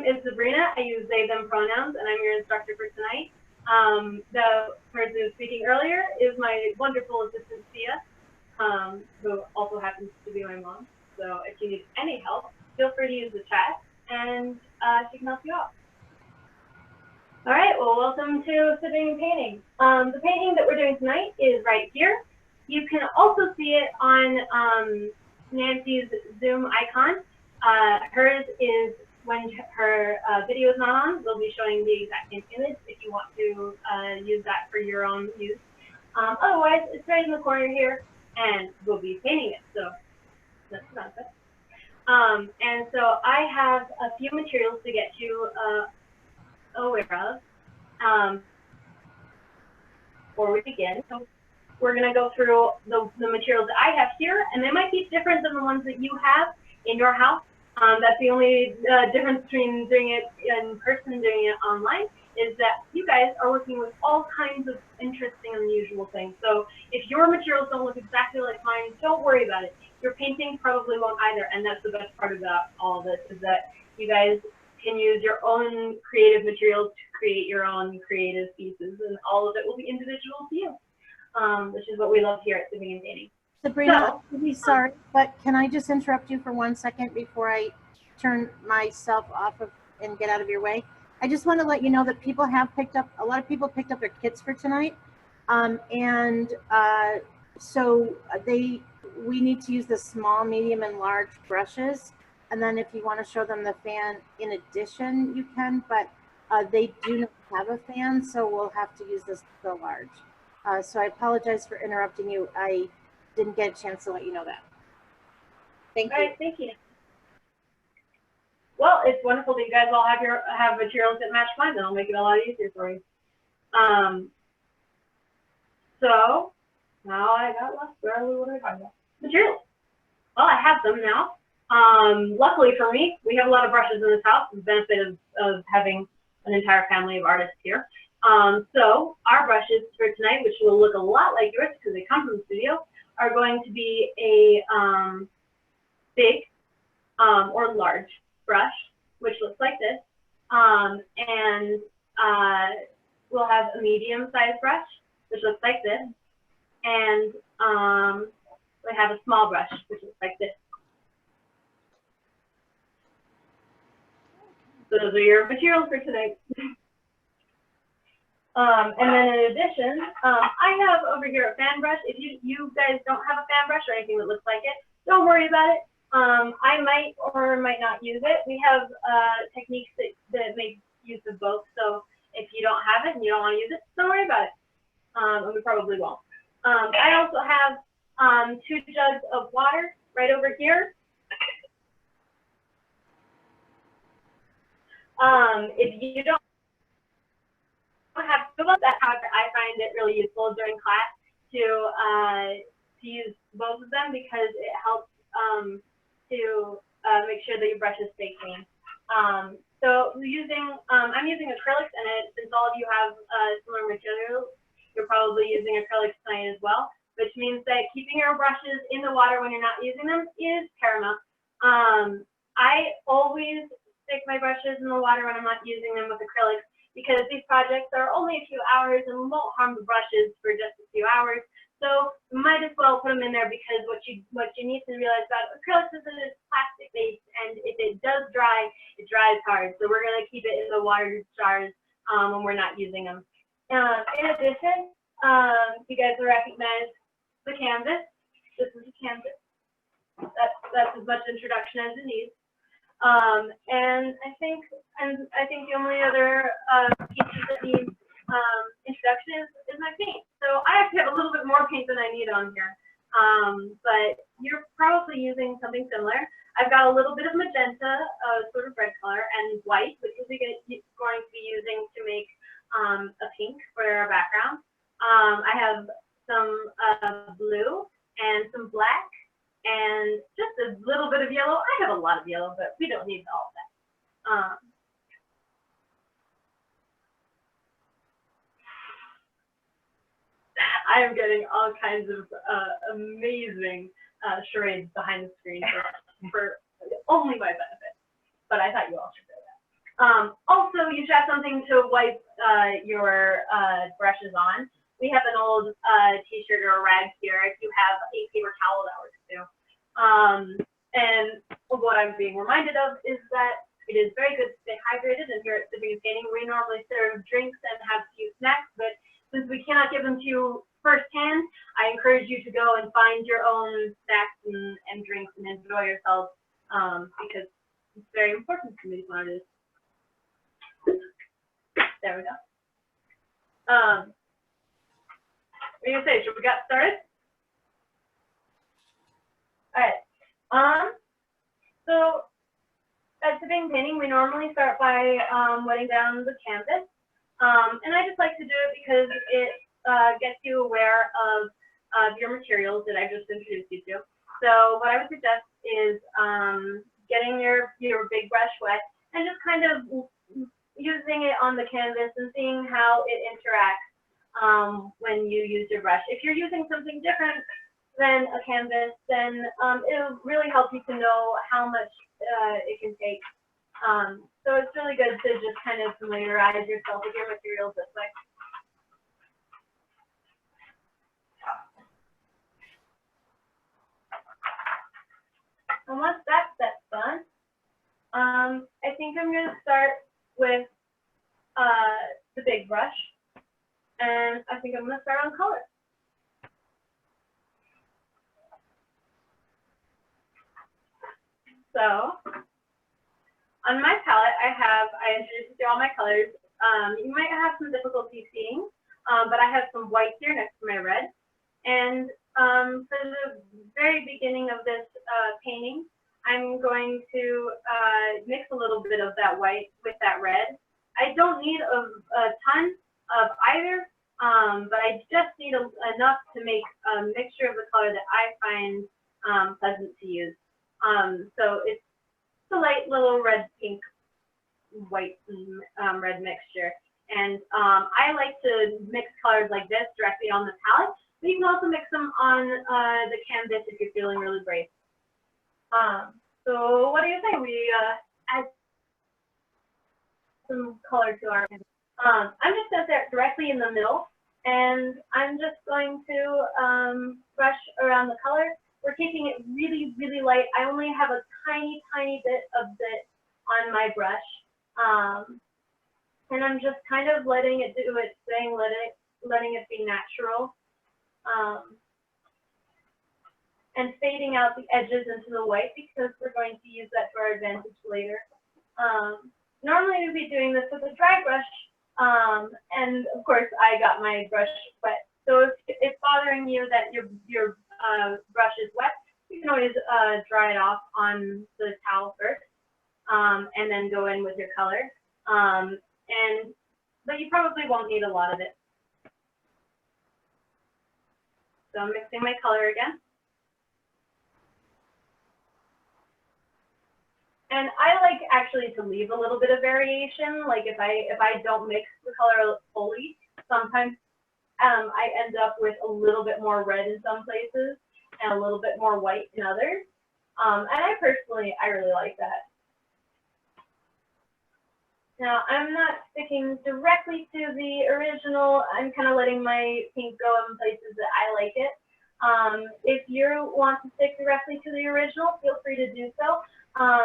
is Sabrina. I use they, them pronouns, and I'm your instructor for tonight. The person who was speaking earlier is my wonderful assistant, Sia, who also happens to be my mom. So if you need any help, feel free to use the chat, and she can help you out. All right, well, welcome to Sitting and Painting. The painting that we're doing tonight is right here. You can also see it on Nancy's Zoom icon. Hers is when her video is not on, we'll be showing the exact same image if you want to use that for your own use. Otherwise, it's right in the corner here, and we'll be painting it, so that's the concept. And so I have a few materials to get you aware of before we begin. So we're going to go through the materials that I have here, and they might be different than the ones that you have in your house. That's the only difference between doing it in person and doing it online, is that you guys are working with all kinds of interesting and unusual things. So if your materials don't look exactly like mine, don't worry about it. Your painting probably won't either, and that's the best part about all of this, is that you guys can use your own creative materials to create your own creative pieces, and all of it will be individual to you, which is what we love here at Sitting and Painting. Sabrina, I'm really sorry, but can I just interrupt you for 1 second before I turn myself off of and get out of your way? I just want to let you know that people have picked up, a lot of people picked up their kits for tonight. So we need to use the small, medium, and large brushes. And then if you want to show them the fan in addition, you can, but they do not have a fan, so we'll have to use the large. So I apologize for interrupting you. I didn't get a chance to let you know that. Thank you. All right, thank you. Well, it's wonderful that you guys all have materials that match mine. That'll make it a lot easier for you. So now I got lost. What are we talking about? Materials. Well, I have them now. Luckily for me, we have a lot of brushes in this house. The benefit of having an entire family of artists here. So our brushes for tonight, which will look a lot like yours because they come from the studio, are going to be a big or large brush, which looks like this, and we'll have a medium-sized brush, which looks like this, and we have a small brush, which looks like this. So those are your materials for tonight. And then in addition, I have over here a fan brush. If you guys don't have a fan brush or anything that looks like it, don't worry about it. I might or might not use it. We have techniques that make use of both. So if you don't have it and you don't want to use it, don't worry about it. And we probably won't. I also have 2 jugs of water right over here. If you don't have that, however, I find it really useful during class to use both of them because it helps to make sure that your brushes stay clean. So I'm using acrylics, and since all of you have similar materials, you're probably using acrylics tonight as well, which means that keeping your brushes in the water when you're not using them is paramount. I always stick my brushes in the water when I'm not using them with acrylics, because these projects are only a few hours and won't harm the brushes for just a few hours. So you might as well put them in there, because what you need to realize about acrylics is that it's plastic based, and if it does dry, it dries hard. So we're going to keep it in the water jars when we're not using them. In addition, you guys will recognize the canvas. This is a canvas. That's as much introduction as it needs. And I think the only other pieces that need introduction is my paint. So I have to have a little bit more paint than I need on here. But you're probably using something similar. I've got a little bit of magenta, sort of red color, and white, which we're going to be using to make a pink for our background. I have some blue and some black, and just a little bit of yellow. I have a lot of yellow, but we don't need all of that. I am getting all kinds of amazing charades behind the screen for only my benefit, but I thought you all should know that. Also, you should have something to wipe your brushes on. We have an old t-shirt or a rag here. If you have a paper towel, that works too. And what I'm being reminded of is that it is very good to stay hydrated, and here at Sabrina Painting, we normally serve drinks and have a few snacks, but since we cannot give them to you firsthand, I encourage you to go and find your own snacks and drinks and enjoy yourselves, because it's very important to me what it is. There we go. What are you gonna say? Should we get started? All right. So at Sabrina Painting, we normally start by wetting down the canvas, and I just like to do it because it gets you aware of your materials that I just introduced you to. So what I would suggest is getting your big brush wet and just kind of using it on the canvas and seeing how it interacts when you use your brush. If you're using something different than a canvas, then it'll really help you to know how much it can take. So it's really good to just kind of familiarize yourself with your materials this way. And once that step's done, I think I'm going to start with the big brush, and I think I'm going to start on color. So on my palette, I introduced you to all my colors. You might have some difficulty seeing, but I have some white here next to my red. And for the very beginning of this painting, I'm going to mix a little bit of that white with that red. I don't need a ton of either, but I just need enough to make a mixture of the color that I find pleasant to use. So it's a light little red, pink, white, and red mixture. And I like to mix colors like this directly on the palette, but you can also mix them on the canvas if you're feeling really brave. So what do you think? We add some color to our canvas. I'm just going to set directly in the middle, and I'm just going to brush around the color. We're keeping it really, really light. I only have a tiny, tiny bit of it on my brush. And I'm just kind of letting it do its thing, letting it be natural. And fading out the edges into the white because we're going to use that to our advantage later. Normally we'd be doing this with a dry brush, and of course I got my brush wet. So if it's bothering you that your brush is wet, you can always dry it off on the towel first, and then go in with your color. But you probably won't need a lot of it. So I'm mixing my color again. And I like actually to leave a little bit of variation. Like if I don't mix the color fully, sometimes I end up with a little bit more red in some places and a little bit more white in others. And I really like that. Now I'm not sticking directly to the original. I'm kind of letting my pink go in places that I like it. If you want to stick directly to the original, feel free to do so.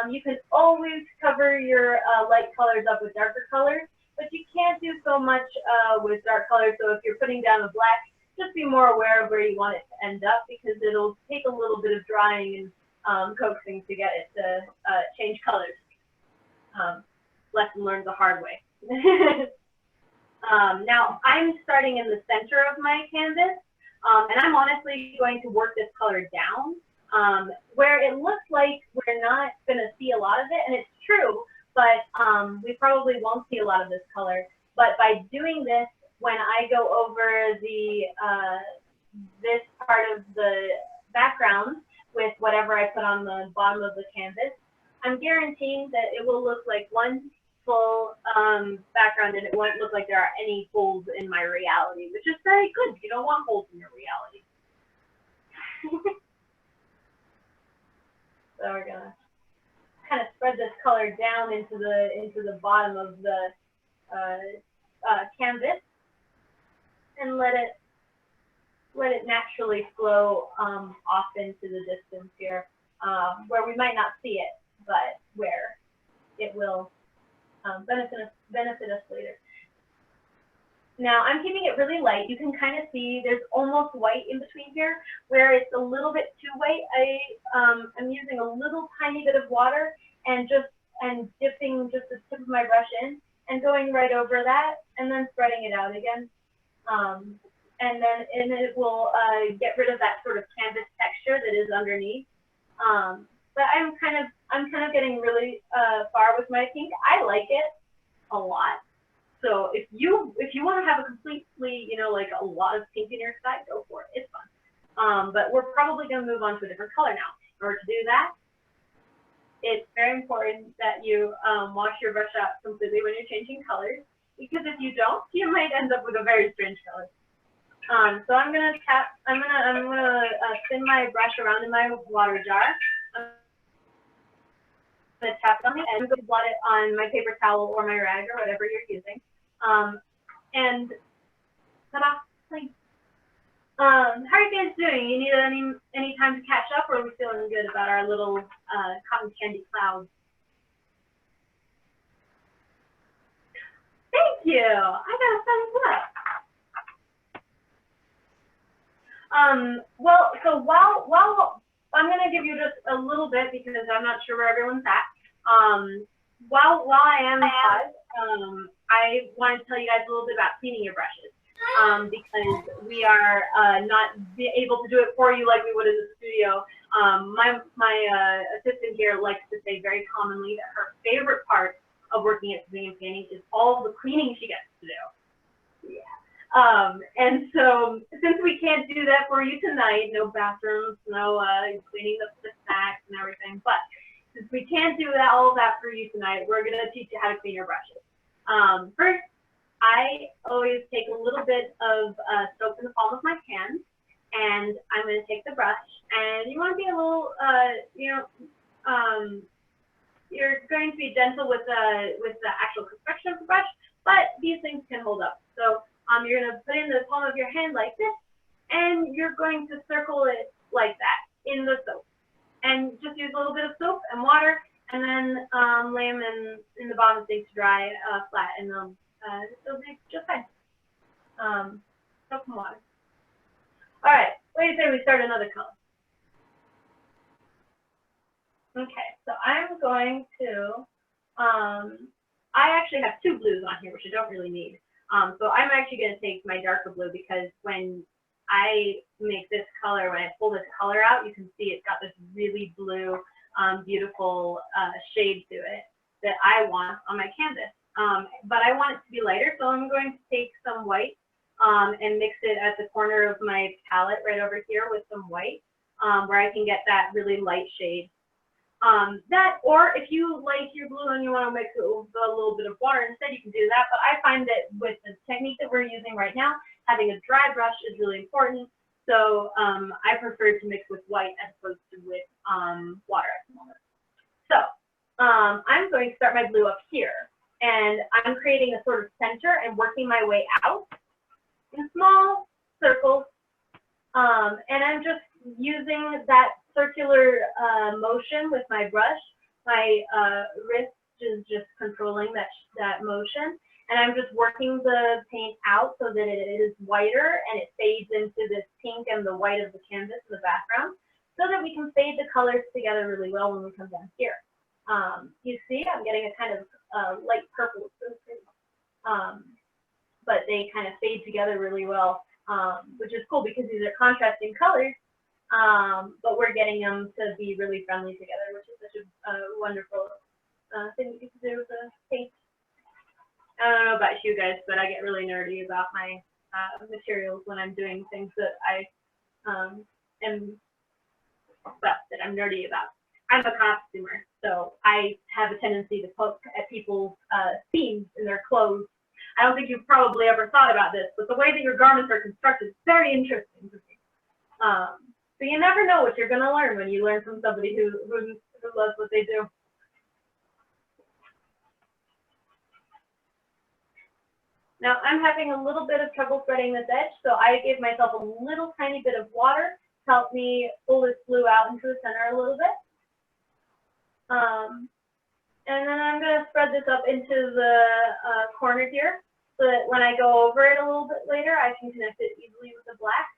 You can always cover your light colors up with darker colors, but you can't do so much with dark colors. So if you're putting down a black, just be more aware of where you want it to end up, because it'll take a little bit of drying and coaxing to get it to change colors. Lesson learned the hard way. Now I'm starting in the center of my canvas, and I'm honestly going to work this color down. Where it looks like we're not going to see a lot of it, and it's true, but we probably won't see a lot of this color. But by doing this, when I go over this part of the background with whatever I put on the bottom of the canvas, I'm guaranteeing that it will look like one full background, and it won't look like there are any holes in my reality, which is very good. You don't want holes in your reality. So we're gonna kind of spread this color down into the bottom of the canvas and let it naturally flow off into the distance here, where we might not see it, but where it will benefit us later. Now I'm keeping it really light. You can kind of see there's almost white in between here, where it's a little bit too white. I'm using a little tiny bit of water and dipping just the tip of my brush in and going right over that, and then spreading it out again. And it will get rid of that sort of canvas texture that is underneath. But I'm kind of getting really far with my pink. I like it a lot. So if you want to have a completely, like a lot of pink in your sky, go for it. It's fun. But we're probably going to move on to a different color now. In order to do that, it's very important that you wash your brush out completely when you're changing colors, because if you don't, you might end up with a very strange color. So I'm gonna spin my brush around in my water jar. I'm gonna tap it on the end, go blot it on my paper towel or my rag or whatever you're using. And ta-da, clean. How are you guys doing? You need any time to catch up, or are we feeling good about our little cotton candy clouds? Thank you. I got a thumbs up. Well, so while I'm going to give you just a little bit, because I'm not sure where everyone's at. While I am live, I want to tell you guys a little bit about cleaning your brushes, because we are not able to do it for you like we would in the studio. My assistant here likes to say very commonly that her favorite part of working at Sabrina Painting is all the cleaning she gets to do. Yeah. And so since we can't do that for you tonight, no bathrooms, no cleaning up the snacks and everything, but since we can't do that, all of that for you tonight, we're going to teach you how to clean your brushes. First, I always take a little bit of soap in the palm of my hand, and I'm going to take the brush, and you want to be a little, you're going to be gentle with the actual construction of the brush, but these things can hold up. So you're going to put in the palm of your hand like this, and you're going to circle it like that in the soap. And just use a little bit of soap and water, and then lay them in the bottom of the sink to dry flat, and they'll be just fine. Soap and water. All right, what do you say we start another color? Okay, so I'm going to, I actually have two blues on here, which I don't really need. So I'm actually going to take my darker blue, because when I make this color, when I pull this color out, you can see it's got this really blue, beautiful shade to it that I want on my canvas. But I want it to be lighter, so I'm going to take some white and mix it at the corner of my palette right over here with some white, where I can get that really light shade. Or if you like your blue and you want to mix it with a little bit of water instead, you can do that. But I find that with the technique that we're using right now, having a dry brush is really important. So I prefer to mix with white as opposed to with water at the moment. So I'm going to start my blue up here, and I'm creating a sort of center and working my way out in small circles. And I'm just using that circular motion with my brush. My wrist is just controlling that motion, and I'm just working the paint out so that it is whiter and it fades into this pink and the white of the canvas in the background, so that we can fade the colors together really well when we come down here. You see, I'm getting a kind of light purple, but they kind of fade together really well, which is cool because these are contrasting colors. But we're getting them to be really friendly together, which is such a wonderful thing you can do with the paint. I don't know about you guys, but I get really nerdy about my materials when I'm doing things that I that I'm nerdy about. I'm a costumer, so I have a tendency to poke at people's seams in their clothes. I don't think you've probably ever thought about this, but the way that your garments are constructed is very interesting to me. So you never know what you're going to learn when you learn from somebody who loves what they do. Now I'm having a little bit of trouble threading this edge, so I gave myself a little tiny bit of water to help me pull this blue out into the center a little bit. And then I'm going to spread this up into the corner here, so that when I go over it a little bit later, I can connect it easily with the black.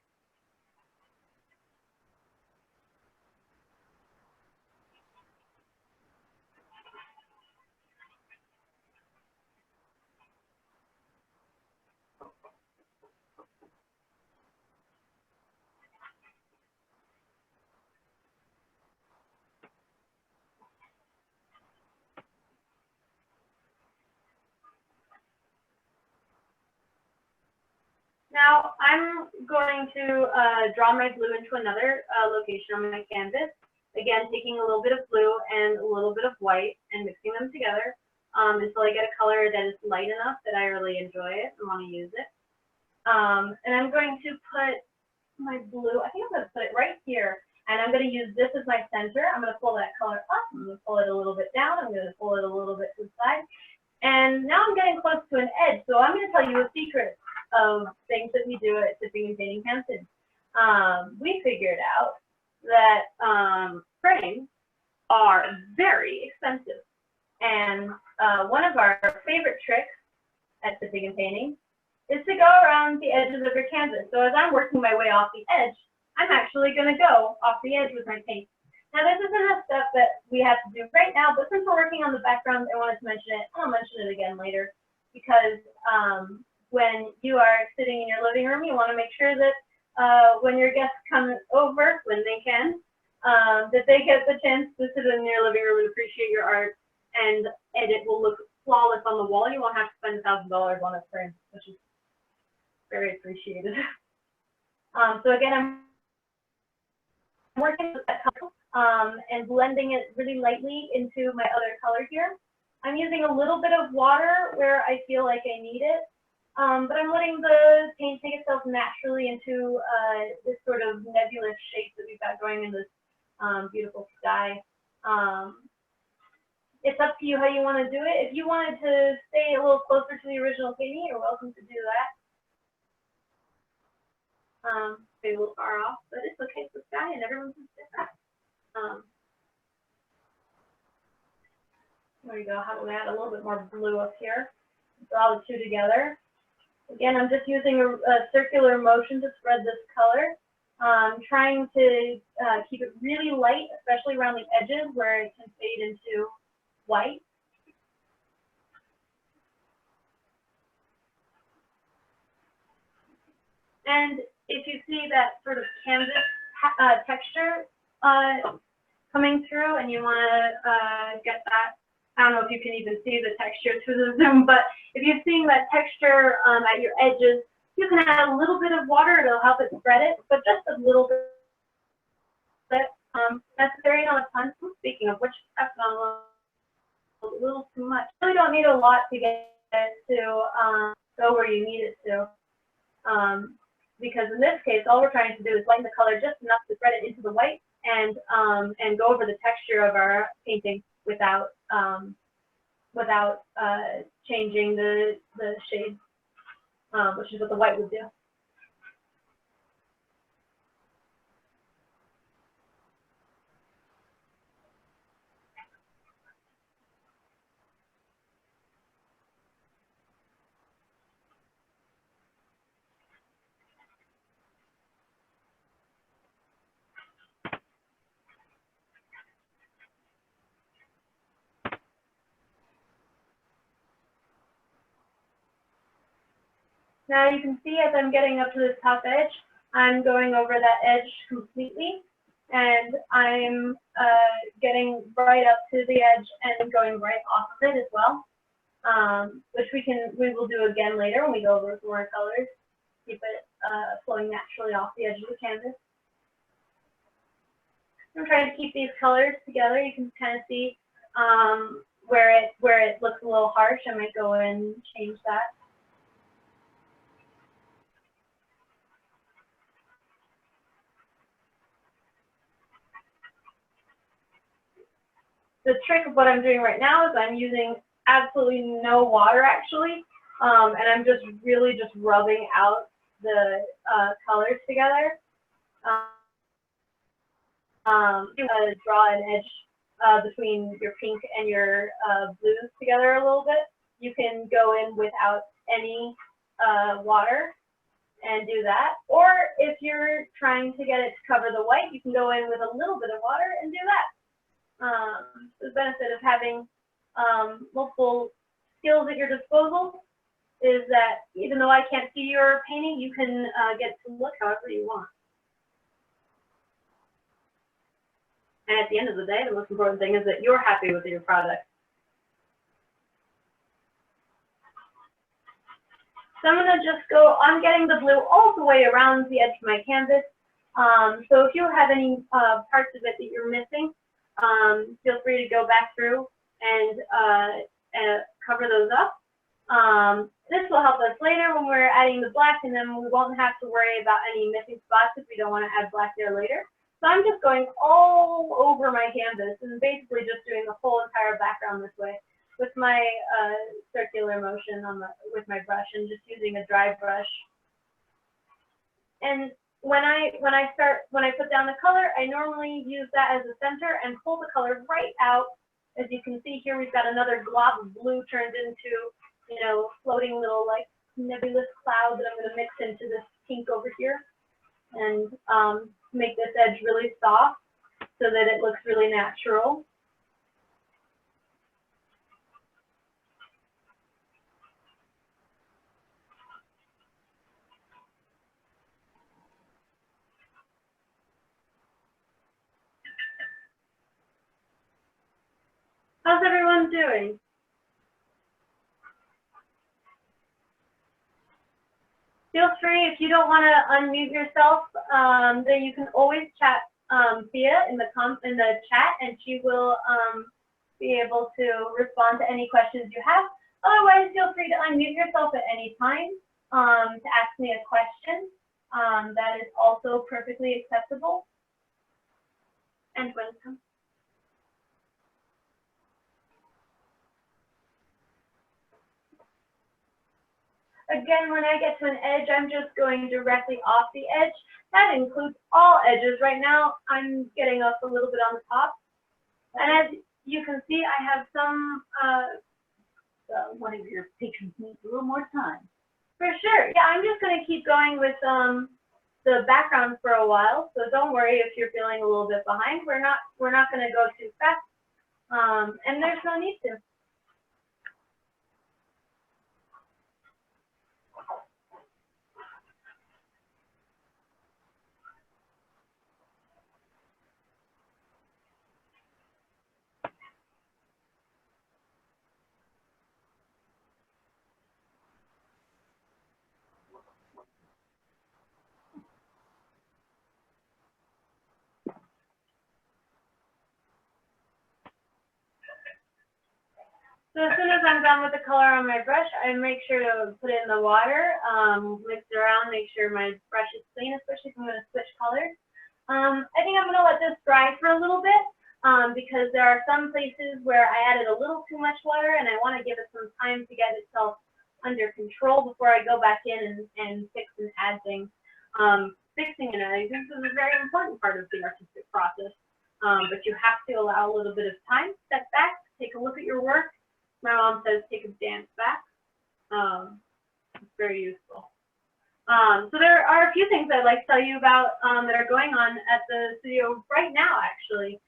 Now I'm going to draw my blue into another location on my canvas. Again, taking a little bit of blue and a little bit of white and mixing them together until I get a color that is light enough that I really enjoy it and want to use it. And I'm going to put my blue, I think I'm going to put it right here. And I'm going to use this as my center. I'm going to pull that color up. I'm going to pull it a little bit down. I'm going to pull it a little bit to the side. And now I'm getting close to an edge. So I'm going to tell you a secret of things that we do at Tipping and Painting Hampton. We figured out that printing are very expensive. And one of our favorite tricks at Tipping and Painting is to go around the edges of your canvas. So as I'm working my way off the edge, I'm actually going to go off the edge with my paint. Now this isn't a step that we have to do right now, but since we're working on the background, I wanted to mention it. I'll mention it again later, because when you are sitting in your living room, you want to make sure that when your guests come over, when they can, that they get the chance to sit in your living room and appreciate your art, and it will look flawless on the wall. You won't have to spend $1,000 on a print, which is very appreciated. So again, I'm working with that color and blending it really lightly into my other color here. I'm using a little bit of water where I feel like I need it, but I'm letting the paint take itself naturally into this sort of nebulous shape that we've got going in this beautiful sky. It's up to you how you want to do it. If you wanted to stay a little closer to the original painting, you're welcome to do that. Maybe a little far off, but it's okay. It's the sky and everyone's different. There you go. How do we add a little bit more blue up here? Draw the two together. Again, I'm just using a circular motion to spread this color. Trying to keep it really light, especially around the edges where it can fade into white. And if you see that sort of canvas texture coming through and you want to get that, I don't know if you can even see the texture through the zoom, but if you're seeing that texture at your edges, you can add a little bit of water to help it spread it, but just a little bit. Necessary, not a ton. Speaking of which, that's not a little too much. You really don't need a lot to get it to go where you need it to. Because in this case, all we're trying to do is lighten the color just enough to spread it into the white and go over the texture of our painting without changing the shade, which is what the white would do. Now you can see as I'm getting up to this top edge, I'm going over that edge completely, and I'm getting right up to the edge and going right off of it as well, which we will do again later when we go over some more colors. Keep it flowing naturally off the edge of the canvas. I'm trying to keep these colors together. You can kind of see where it looks a little harsh. I might go and change that. The trick of what I'm doing right now is I'm using absolutely no water, actually. And I'm just really just rubbing out the colors together. You draw an edge between your pink and your blues together a little bit. You can go in without any water and do that. Or if you're trying to get it to cover the white, you can go in with a little bit of water and do that. The benefit of having multiple skills at your disposal is that even though I can't see your painting, you can get to look however you want. And at the end of the day, the most important thing is that you're happy with your product. So I'm going to just go on getting the blue all the way around the edge of my canvas. So if you have any parts of it that you're missing, feel free to go back through and cover those up. This will help us later when we're adding the black, and then we won't have to worry about any missing spots if we don't want to add black there later. So I'm just going all over my canvas and basically just doing the whole entire background this way with my circular motion on with my brush and just using a dry brush. And when I put down the color, I normally use that as a center and pull the color right out. As you can see here, we've got another glob of blue turned into, you know, floating little like nebulous cloud that I'm going to mix into this pink over here and make this edge really soft so that it looks really natural. How's everyone doing? Feel free, if you don't want to unmute yourself, then you can always chat Thea in the chat, and she will be able to respond to any questions you have. Otherwise, feel free to unmute yourself at any time to ask me a question. That is also perfectly acceptable. And welcome. Again, when I get to an edge, I'm just going directly off the edge. That includes all edges. Right now, I'm getting up a little bit on the top. And as you can see, I have some, one of your patrons needs a little more time. For sure. Yeah, I'm just going to keep going with the background for a while. So don't worry if you're feeling a little bit behind. We're not going to go too fast. And there's no need to. So as soon as I'm done with the color on my brush, I make sure to put it in the water, mix it around, make sure my brush is clean, especially if I'm going to switch colors. I think I'm going to let this dry for a little bit because there are some places where I added a little too much water and I want to give it some time to get itself under control before I go back in and fix and add things. Fixing and adding things is a very important part of the artistic process, but you have to allow a little bit of time, step back, take a look at your work. My mom says take a dance back. It's very useful. So there are a few things I'd like to tell you about that are going on at the studio right now, actually,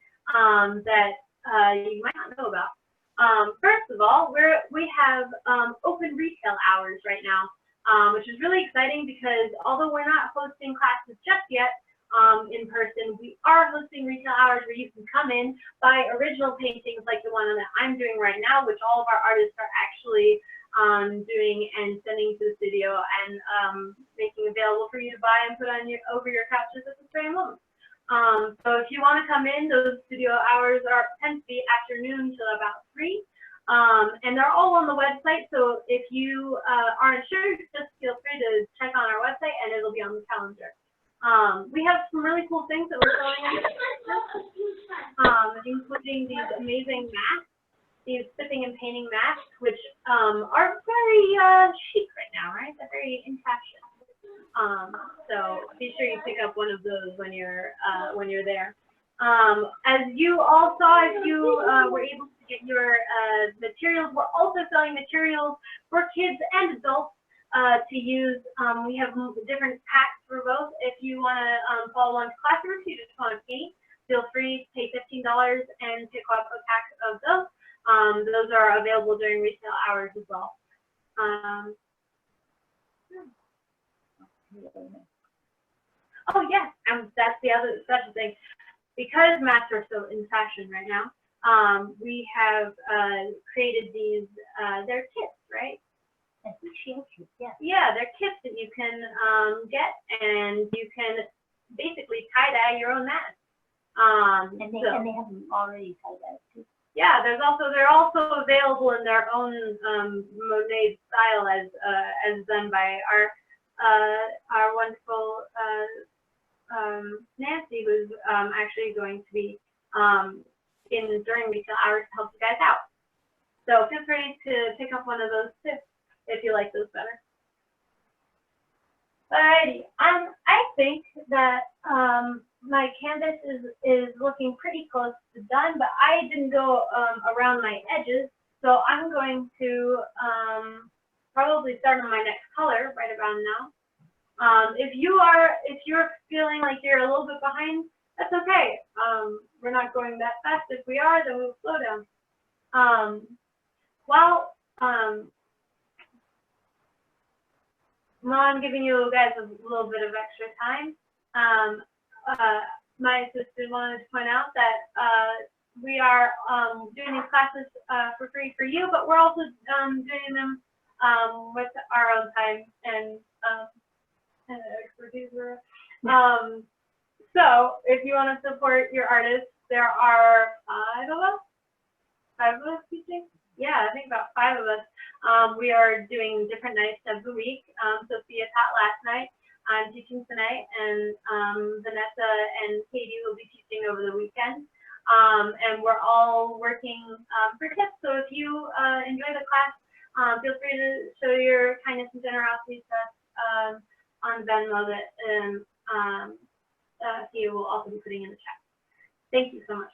that you might not know about. First of all, we have open retail hours right now, which is really exciting because although we're not hosting classes just yet in person, we are hosting retail hours where you can come in, buy original paintings like the one that I'm doing right now, which all of our artists are actually doing and sending to the studio and making available for you to buy and put on over your couches at this very moment. So if you want to come in, those studio hours tend to be afternoon till about 3. And they're all on the website, so if you aren't sure, just feel free to check on our website and it'll be on the calendar. We have some really cool things that we're showing in including these amazing masks these sipping and painting masks, which are very chic right now, right? They're very in fashion. So be sure you pick up one of those when you're there. As you all saw, if you were able to get your materials, we're also selling materials for kids and adults to use. We have different packs for both. If you want to follow along to classrooms, you just want to paint, feel free to pay $15 and pick up a pack of those. Those are available during retail hours as well. Oh yes, that's the other special thing. Because masks are so in fashion right now, we have created these, they're kits, right? Yeah, they're kits that you can get, and you can basically tie-dye your own mask. And they have them already tie-dyed too. Yeah, they're also available in their own Monet style as done by our wonderful Nancy, who's actually going to be during retail hours to help you guys out. So feel free to pick up one of those too if you like those better. Alrighty, I think that my canvas is looking pretty close to done, but I didn't go around my edges, so I'm going to probably start on my next color right around now. If you're feeling like you're a little bit behind, that's okay. We're not going that fast. If we are, then we'll slow down. While I'm giving you guys a little bit of extra time, my assistant wanted to point out that we are doing these classes for free for you, but we're also doing them with our own time and expertise. So if you want to support your artists, there are 5 of us teaching. Yeah, I think about 5 of us. We are doing different nights of the week. Sophia taught last night. I'm teaching tonight, and Vanessa and Katie will be teaching over the weekend. And we're all working for tips. So if you enjoy the class, feel free to show your kindness and generosity to us on Venmo that Thea will also be putting in the chat. Thank you so much.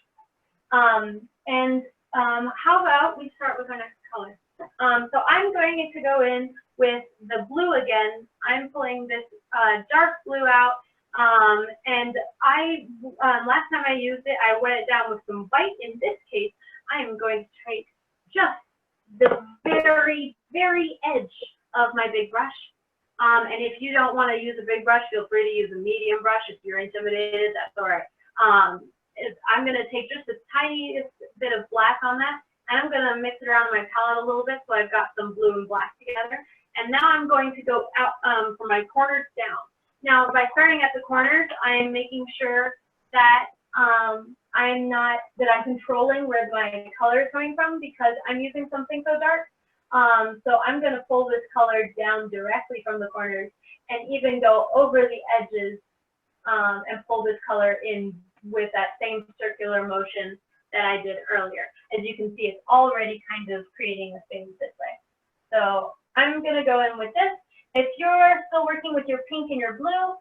How about we start with our next color? So I'm going to go in with the blue again. I'm pulling this dark blue out, and last time I used it, I wet it down with some white. In this case, I am going to take just the very, very edge of my big brush. And if you don't want to use a big brush, feel free to use a medium brush. If you're intimidated, that's all right. I'm going to take just the tiniest bit of black on that, and I'm going to mix it around my palette a little bit so I've got some blue and black together. And now I'm going to go out from my corners down. Now, by starting at the corners, I am making sure that I'm controlling where my color is coming from because I'm using something so dark. So I'm going to pull this color down directly from the corners and even go over the edges and pull this color in with that same circular motion that I did earlier. As you can see, it's already kind of creating a thing this way. So I'm going to go in with this. If you're still working with your pink and your blue,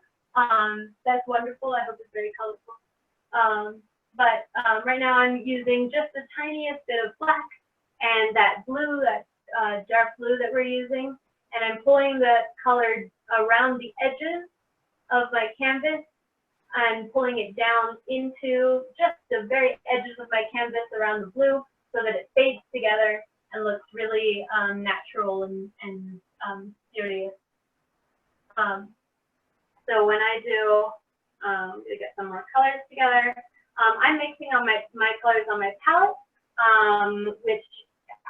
that's wonderful. I hope it's very colorful. But right now I'm using just the tiniest bit of black and that blue, that dark blue that we're using, and I'm pulling the color around the edges of my canvas and pulling it down into just the very edges of my canvas around the blue so that it fades together and looks really natural and serious. So when I do, to get some more colors together, I'm mixing on my colors on my palette, which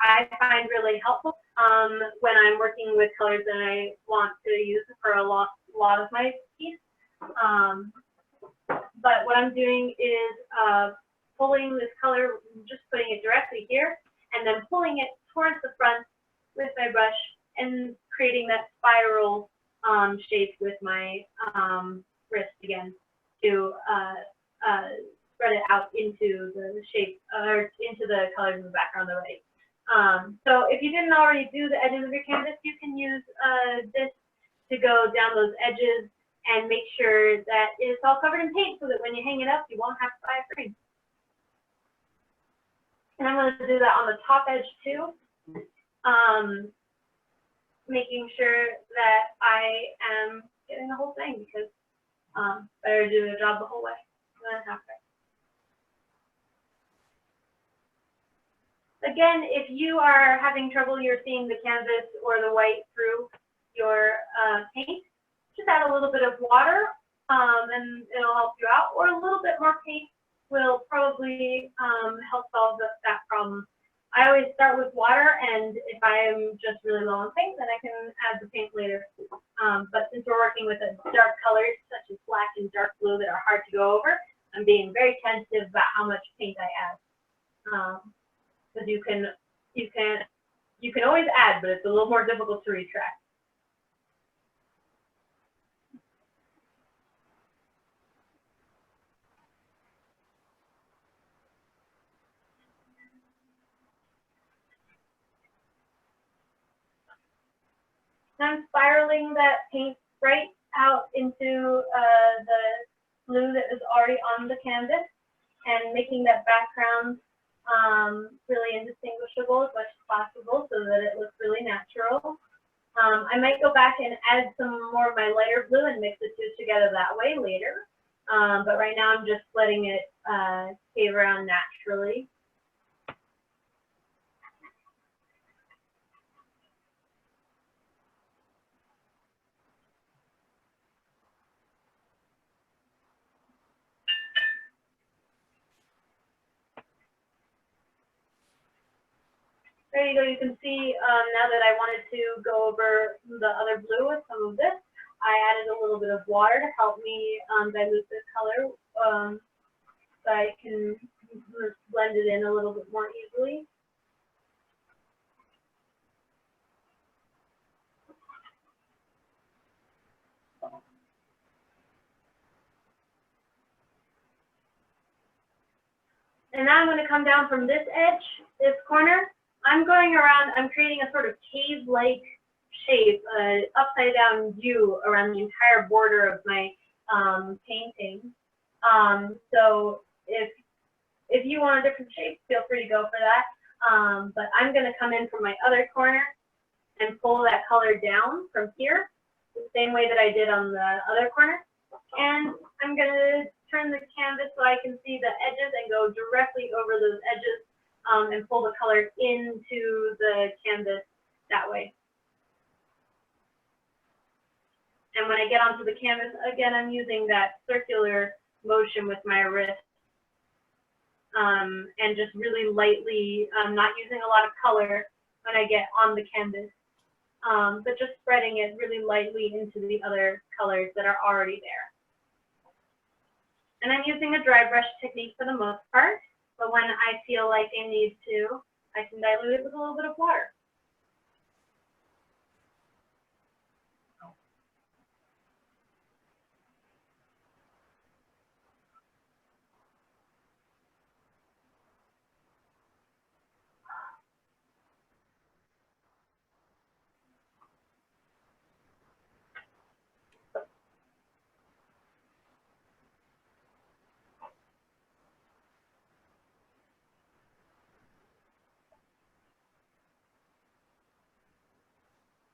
I find really helpful when I'm working with colors that I want to use for a lot of my piece. But what I'm doing is pulling this color, just putting it directly here, and then pulling it towards the front with my brush and creating that spiral shape with my wrist again to spread it out into the shape or into the colors in the background already. So if you didn't already do the edges of your canvas, you can use this to go down those edges and make sure that it's all covered in paint so that when you hang it up, you won't have to buy a frame. And I'm going to do that on the top edge too, making sure that I am getting the whole thing because better do the job the whole way than halfway. Again, if you are having trouble, you're seeing the canvas or the white through your paint, just add a little bit of water and it'll help you out, or a little bit more paint will probably help solve that problem. I always start with water, and if I'm just really low on paint, then I can add the paint later. But since we're working with dark colors such as black and dark blue that are hard to go over, I'm being very tentative about how much paint I add. Because you can always add, but it's a little more difficult to retract. I'm spiraling that paint right out into the blue that is already on the canvas and making that background really indistinguishable as much as possible so that it looks really natural. I might go back and add some more of my lighter blue and mix the two together that way later. But right now I'm just letting it cave around naturally. There you go. You can see now that I wanted to go over the other blue with some of this, I added a little bit of water to help me dilute this color so I can blend it in a little bit more easily. And now I'm going to come down from this edge, this corner. I'm going around, I'm creating a sort of cave-like shape, upside down view around the entire border of my painting. So if you want a different shape, feel free to go for that. But I'm going to come in from my other corner and pull that color down from here, the same way that I did on the other corner. And I'm going to turn the canvas so I can see the edges and go directly over those edges and pull the color into the canvas that way. And when I get onto the canvas, again, I'm using that circular motion with my wrist and just really lightly, not using a lot of color when I get on the canvas, but just spreading it really lightly into the other colors that are already there. And I'm using a dry brush technique for the most part, but when I feel like I need to, I can dilute it with a little bit of water.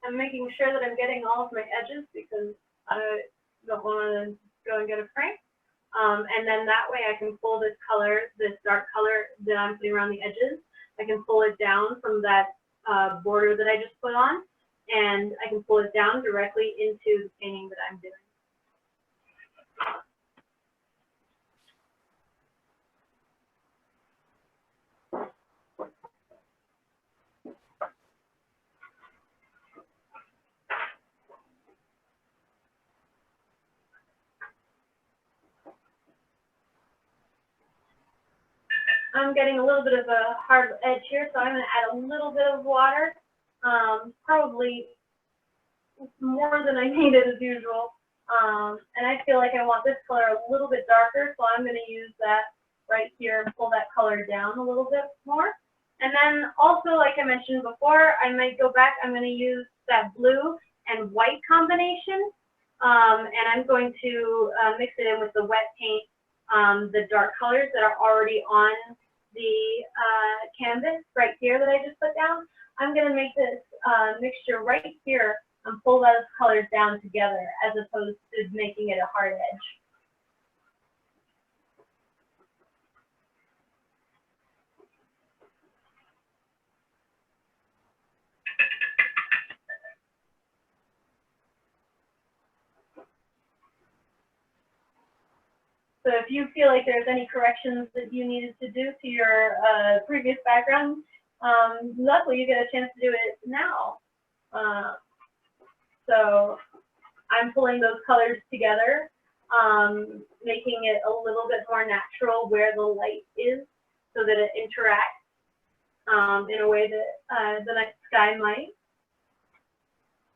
I'm making sure that I'm getting all of my edges because I don't want to go and get a frame. And then that way I can pull this color, this dark color that I'm putting around the edges, I can pull it down from that border that I just put on, and I can pull it down directly into the painting that I'm doing. I'm getting a little bit of a hard edge here, so I'm going to add a little bit of water, probably more than I needed as usual. And I feel like I want this color a little bit darker, so I'm going to use that right here and pull that color down a little bit more. And then also, like I mentioned before, I might go back, I'm going to use that blue and white combination, and I'm going to mix it in with the wet paint, the dark colors that are already on the canvas right here that I just put down. I'm going to make this mixture right here and pull those colors down together as opposed to making it a hard edge. So if you feel like there's any corrections that you needed to do to your previous background, luckily you get a chance to do it now. So I'm pulling those colors together, making it a little bit more natural where the light is so that it interacts in a way that the night sky might.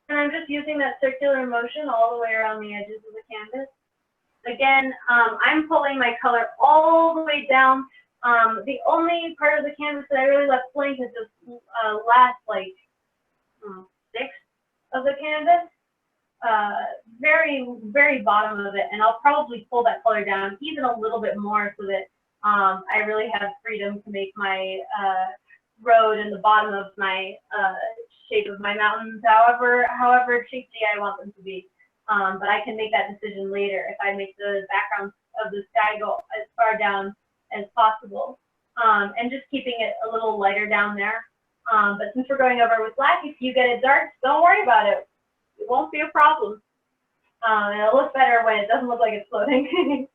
And I'm just using that circular motion all the way around the edges of the canvas. Again, I'm pulling my color all the way down. The only part of the canvas that I really left blank is this last, like, sixth of the canvas. Very, very bottom of it. And I'll probably pull that color down even a little bit more so that I really have freedom to make my road and the bottom of my shape of my mountains however cheeky I want them to be. But I can make that decision later if I make the background of the sky go as far down as possible. And just keeping it a little lighter down there. But since we're going over with black, if you get it dark, don't worry about it. It won't be a problem. And it'll look better when it doesn't look like it's floating.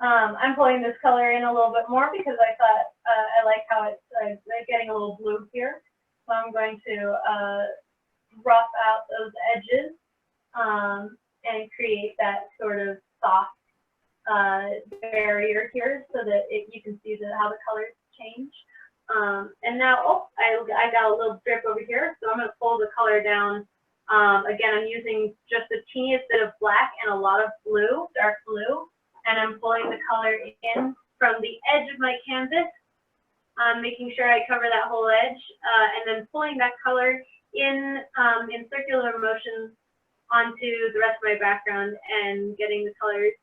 I'm pulling this color in a little bit more because I thought I like how it's getting a little blue here. So I'm going to rough out those edges and create that sort of soft barrier here so that you can see how the colors change. And now, oh, I got a little drip over here, so I'm going to pull the color down. Again, I'm using just the teeniest bit of black and a lot of blue, dark blue, and I'm pulling the color in from the edge of my canvas, making sure I cover that whole edge, and then pulling that color in circular motions onto the rest of my background and getting the colors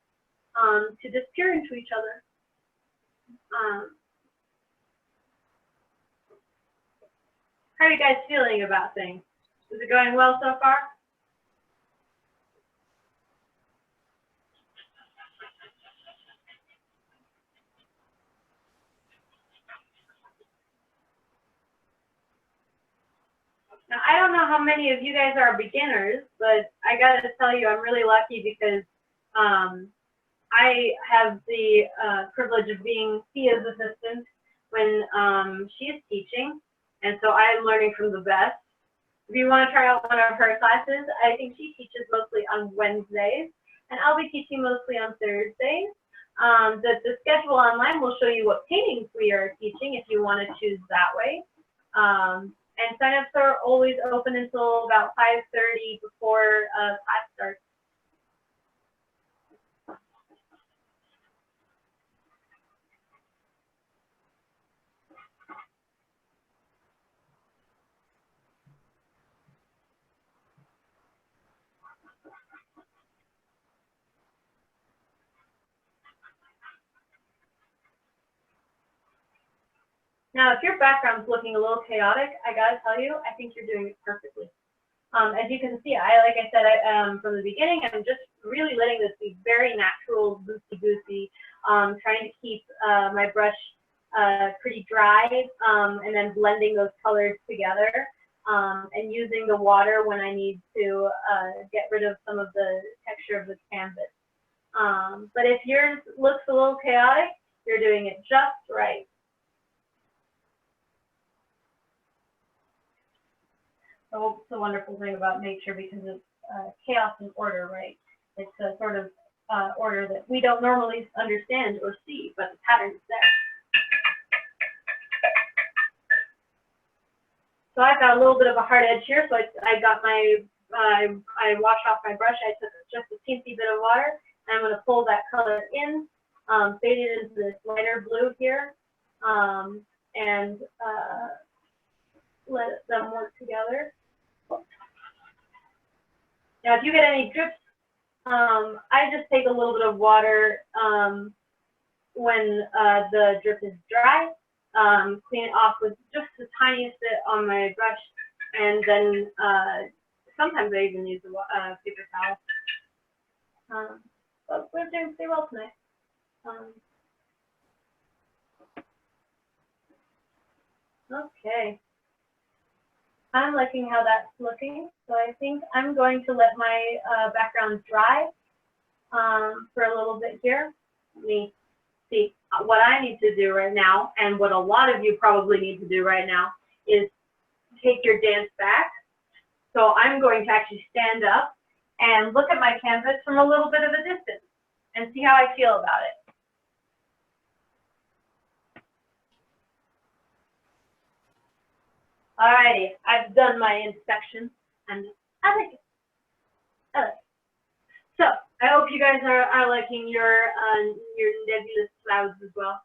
to disappear into each other. How are you guys feeling about things? Is it going well so far? Now, I don't know how many of you guys are beginners, but I got to tell you, I'm really lucky because I have the privilege of being Tia's assistant when she is teaching, and so I'm learning from the best. If you want to try out one of her classes, I think she teaches mostly on Wednesdays, and I'll be teaching mostly on Thursdays. The schedule online will show you what paintings we are teaching if you want to choose that way. And signups are always open until about 5:30 before class starts. Now, if your background's looking a little chaotic, I gotta tell you, I think you're doing it perfectly. As you can see, like I said, from the beginning, I'm just really letting this be very natural, loosey-goosey, trying to keep my brush pretty dry, and then blending those colors together, and using the water when I need to get rid of some of the texture of the canvas. But if yours looks a little chaotic, you're doing it just right. So it's a wonderful thing about nature because it's chaos and order, right? It's a sort of order that we don't normally understand or see, but the pattern is there. So I've got a little bit of a hard edge here, so I got my, I washed off my brush, I took just a teensy bit of water, and I'm going to pull that color in, fade it into this lighter blue here, and let them work together. Now, if you get any drips, I just take a little bit of water when the drip is dry, clean it off with just the tiniest bit on my brush, and then sometimes I even use a paper towel. But we're doing pretty well tonight. Okay. I'm liking how that's looking, so I think I'm going to let my background dry for a little bit here. Let me see. What I need to do right now, and what a lot of you probably need to do right now, is take your dance back. So I'm going to actually stand up and look at my canvas from a little bit of a distance and see how I feel about it. Alrighty, I've done my inspection, and I like it. I like it. So I hope you guys are liking your nebulous clouds as well.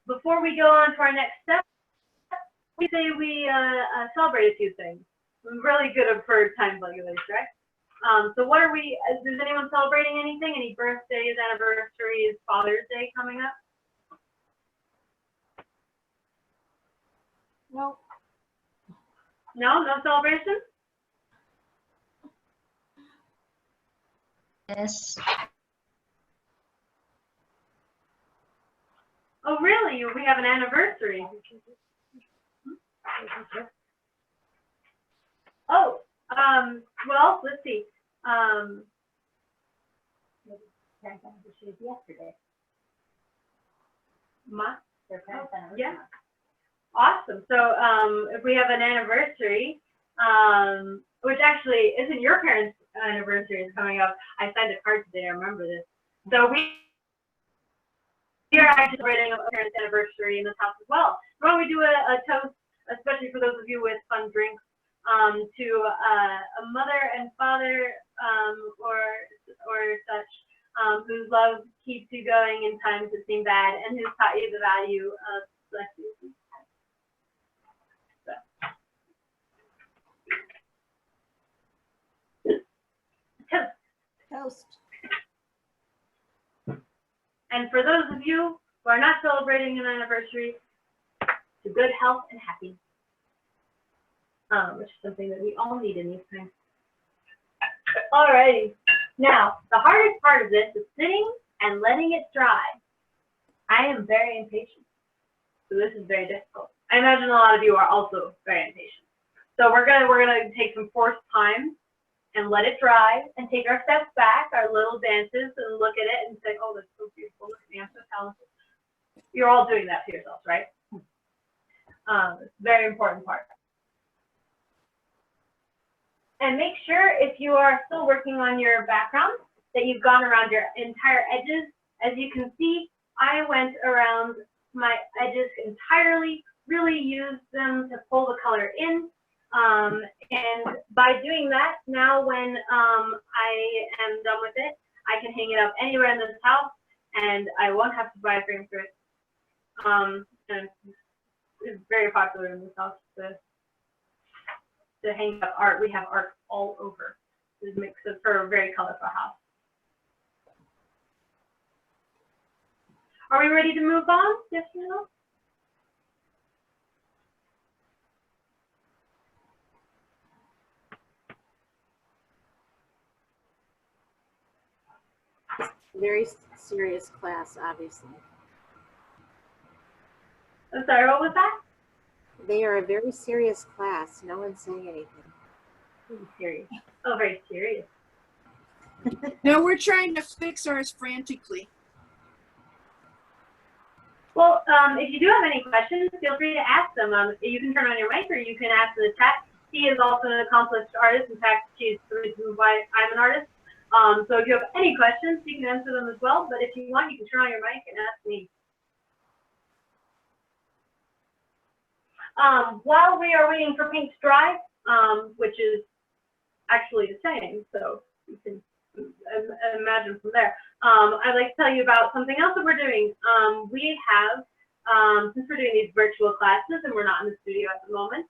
Before we go on to our next step, we say we celebrate a few things. I'm really good for times like this, right? So what are we? Is anyone celebrating anything? Any birthdays, anniversaries, Father's Day coming up? No. No, no celebration? Yes. Oh, really? We have an anniversary. Oh, well, let's see. Yesterday. Yeah. Awesome. So if we have an anniversary, which actually isn't your parents' anniversary is coming up. I signed a card today. I remember this. So we are actually celebrating a parents' anniversary in this house as well. Why don't we do a toast, especially for those of you with fun drinks, to a mother and father or such whose love keeps you going in times that seem bad and who's taught you the value of blessings. Toast. Toast. And for those of you who are not celebrating an anniversary, to good health and happiness, which is something that we all need in these times. Alrighty. Now, the hardest part of this is sitting and letting it dry. I am very impatient, so this is very difficult. I imagine a lot of you are also very impatient. So we're gonna take some forced time and let it dry and take our steps back, our little dances, and look at it and say, oh, that's so beautiful. Look at me, I'm so talented. You're all doing that to yourselves, right? It's a very important part. And make sure if you are still working on your background that you've gone around your entire edges. As you can see, I went around my edges entirely, really used them to pull the color in. And by doing that, now when I am done with it, I can hang it up anywhere in this house and I won't have to buy a frame for it. And it's very popular in this house to hang up art. We have art all over. It makes it for a very colorful house. Are we ready to move on? Yes or no? Very serious class, obviously. I'm sorry, what was that? They are a very serious class. No one's saying anything. Very serious. Oh, very serious. No, we're trying to fix ours frantically. Well, if you do have any questions, feel free to ask them. You can turn on your mic or you can ask in the chat. She is also an accomplished artist. In fact, she's the reason why I'm an artist. So if you have any questions, you can answer them as well. But if you want, you can turn on your mic and ask me. While we are waiting for paint to dry, which is actually the same, so you can imagine from there. I'd like to tell you about something else that we're doing. We have since we're doing these virtual classes and we're not in the studio at the moment,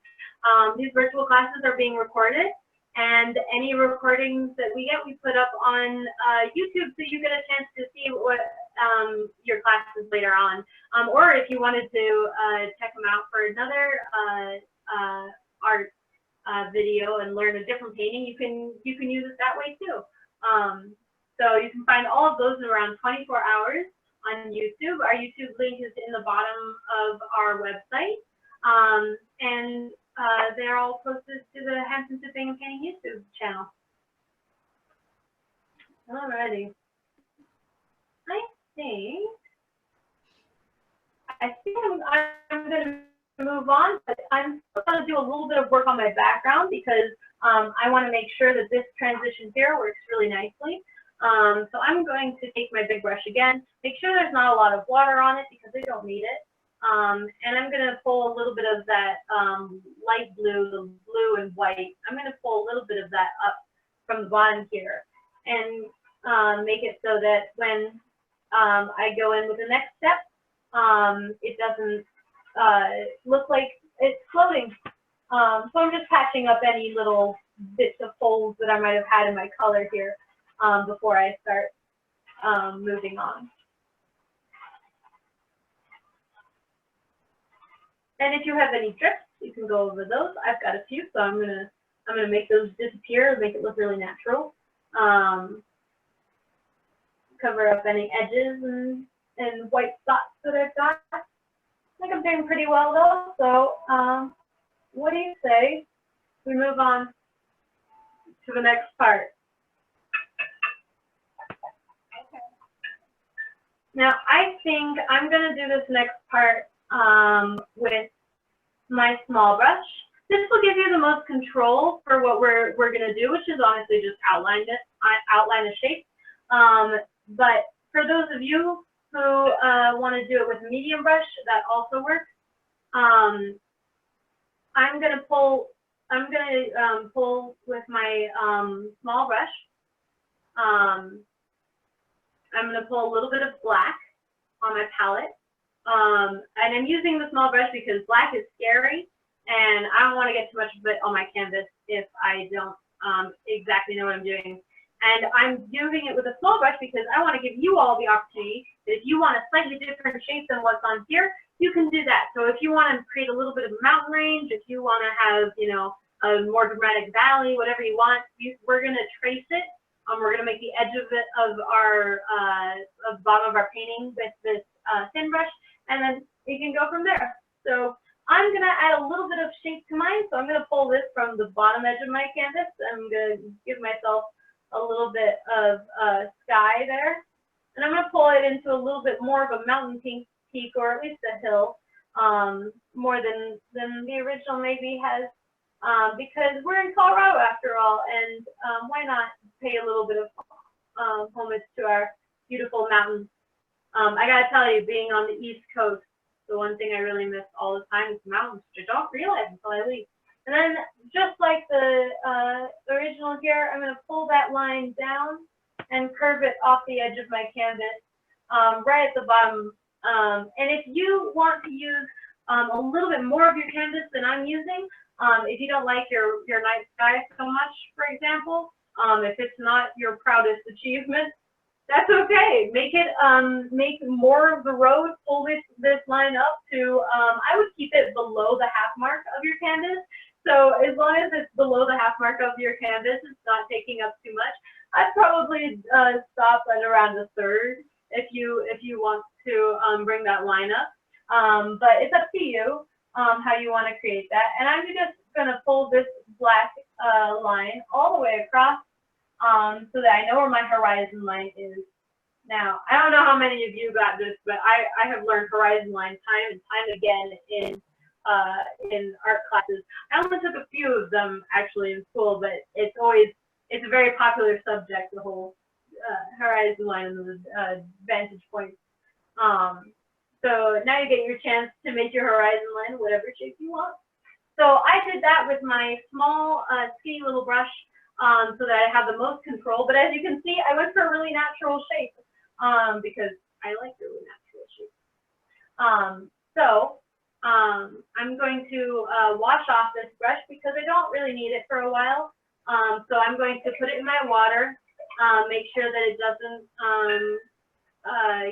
these virtual classes are being recorded, and any recordings that we get, we put up on YouTube, so you get a chance to see what your classes later on. Or if you wanted to check them out for another art video and learn a different painting, you can use it that way too. So you can find all of those in around 24 hours on YouTube. Our YouTube link is in the bottom of our website, and they're all posted to the Hampton Tipping and Painting YouTube channel. Alrighty, I think I'm going to move on, but I'm still going to do a little bit of work on my background because I want to make sure that this transition here works really nicely. So I'm going to take my big brush again, make sure there's not a lot of water on it because I don't need it. And I'm going to pull a little bit of that light blue, the blue and white. I'm going to pull a little bit of that up from the bottom here and make it so that when I go in with the next step, it doesn't look like it's floating. So I'm just patching up any little bits of folds that I might have had in my color here before I start moving on. And if you have any drips, you can go over those. I've got a few, so I'm gonna make those disappear and make it look really natural. Cover up any edges and white spots that I've got. I think I'm doing pretty well though. So what do you say we move on to the next part? Now, I think I'm going to do this next part with my small brush. This will give you the most control for what we're going to do, which is honestly just outline a shape. But for those of you who want to do it with a medium brush, that also works. I'm going to pull with my small brush. I'm going to pull a little bit of black on my palette. And I'm using the small brush because black is scary, and I don't want to get too much of it on my canvas if I don't exactly know what I'm doing. And I'm doing it with a small brush because I want to give you all the opportunity that if you want a slightly different shape than what's on here, you can do that. So if you want to create a little bit of a mountain range, if you want to have, you know, a more dramatic valley, whatever you want, we're going to trace it. We're going to make the edge of it of our bottom of our painting with this thin brush, and then you can go from there. So I'm going to add a little bit of shape to mine. So I'm going to pull this from the bottom edge of my canvas. I'm going to give myself a little bit of sky there, and I'm going to pull it into a little bit more of a mountain peak, or at least a hill, more than the original maybe has. Because we're in Colorado after all, and why not pay a little bit of homage to our beautiful mountains. I gotta tell you, being on the East Coast, the one thing I really miss all the time is mountains, which I don't realize until I leave. And then, just like the original here, I'm gonna pull that line down and curve it off the edge of my canvas, right at the bottom. And if you want to use a little bit more of your canvas than I'm using, if you don't like your night sky so much, for example, if it's not your proudest achievement, that's okay. Make it make more of the road. Pull this line up to I would keep it below the half mark of your canvas. So as long as it's below the half mark of your canvas, it's not taking up too much. I'd probably stop at around a third if you want to bring that line up. But it's up to you how you want to create that. And I'm just going to pull this black line all the way across so that I know where my horizon line is. Now, I don't know how many of you got this, but I have learned horizon line time and time again in art classes. I only took a few of them actually in school, but it's a very popular subject, the whole horizon line and the vantage points. So now you get your chance to make your horizon line whatever shape you want. So I did that with my small, skinny little brush so that I have the most control. But as you can see, I went for a really natural shape because I like really natural shapes. So I'm going to wash off this brush because I don't really need it for a while. So I'm going to put it in my water, make sure that it doesn't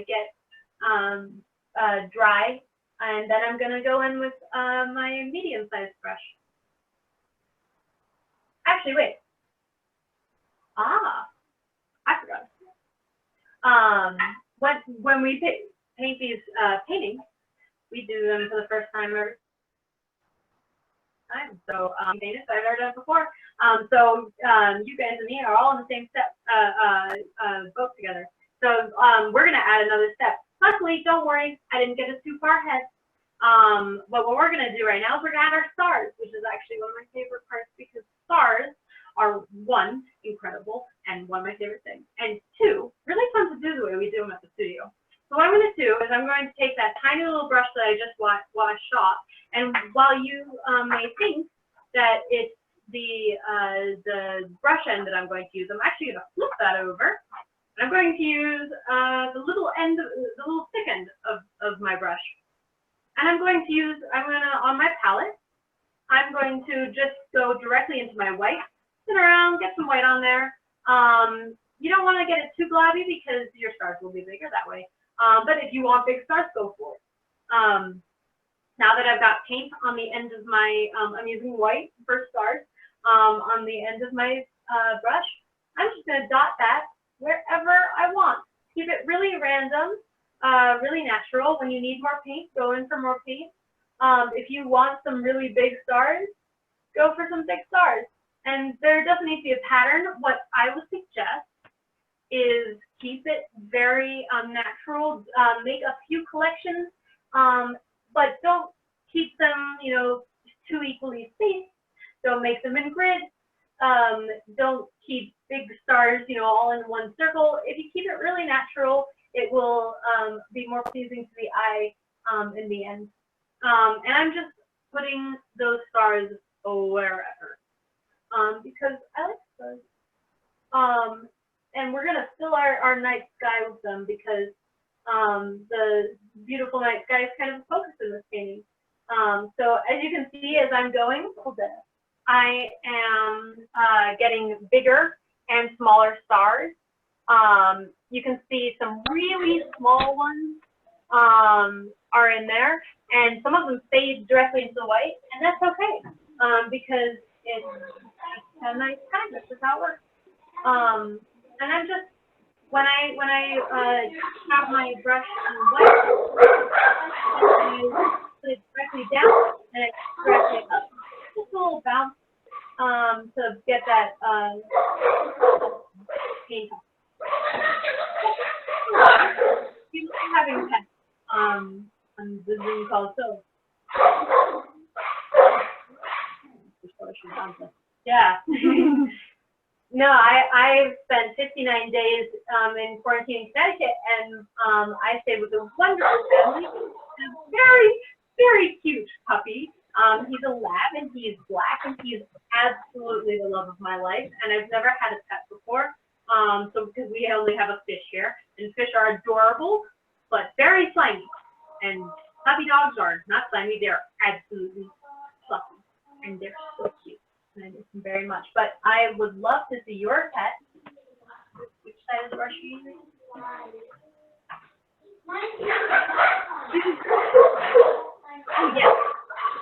get dry, and then I'm going to go in with my medium-sized brush. Actually, wait. I forgot. When we paint these paintings, we do them for the first time every time. So I've never done it before. So you guys and me are all in the same step boat together. So we're gonna add another step. Luckily, don't worry, I didn't get us too far ahead. But what we're gonna do right now is we're gonna add our stars, which is actually one of my favorite parts because stars are one, incredible, and one of my favorite things, and two, really fun to do the way we do them at the studio. So what I'm going to do is I'm going to take that tiny little brush that I just washed off, and while you may think that it's the brush end that I'm going to use, I'm actually going to flip that over. I'm going to use the little thick end of my brush, and on my palette, I'm going to just go directly into my white. Sit around, get some white on there. You don't want to get it too globby because your stars will be bigger that way. But if you want big stars, go for it. Now that I've got paint on the end of my, I'm using white for stars, on the end of my brush, I'm just going to dot that wherever I want. Keep it really random, really natural. When you need more paint, go in for more paint. If you want some really big stars, go for some big stars. And there doesn't need to be a pattern. What I would suggest is keep it very natural. Make a few collections, but don't keep them, too equally spaced. Don't make them in grids. Don't keep big stars, all in one circle. If you keep it really natural, it will be more pleasing to the eye in the end. And I'm just putting those stars wherever. Because I like stars. And we're gonna fill our night sky with them because the beautiful night sky is kind of the focus in this painting. So as you can see, as I'm going, I am getting bigger and smaller stars. You can see some really small ones are in there, and some of them fade directly into the white, and that's okay because it's a nice sky. This is how it works. And I'm just when I have my brush in white, I put it directly down and it directly up. Just a little bounce to get that paint. Keep having pets on the Zoom call, so. Yeah. No, I've spent 59 days in quarantine in Connecticut, and I stayed with a wonderful family, a very, very cute puppy. He's a lab, and he's black, and he's absolutely the love of my life, and I've never had a pet before, so because we only have a fish here, and fish are adorable, but very slimy, and puppy dogs are not slimy, they're absolutely fluffy, and they're so cute. And I miss them very much. But I would love to see your pet. Which side of the brush are you using? Oh, yes.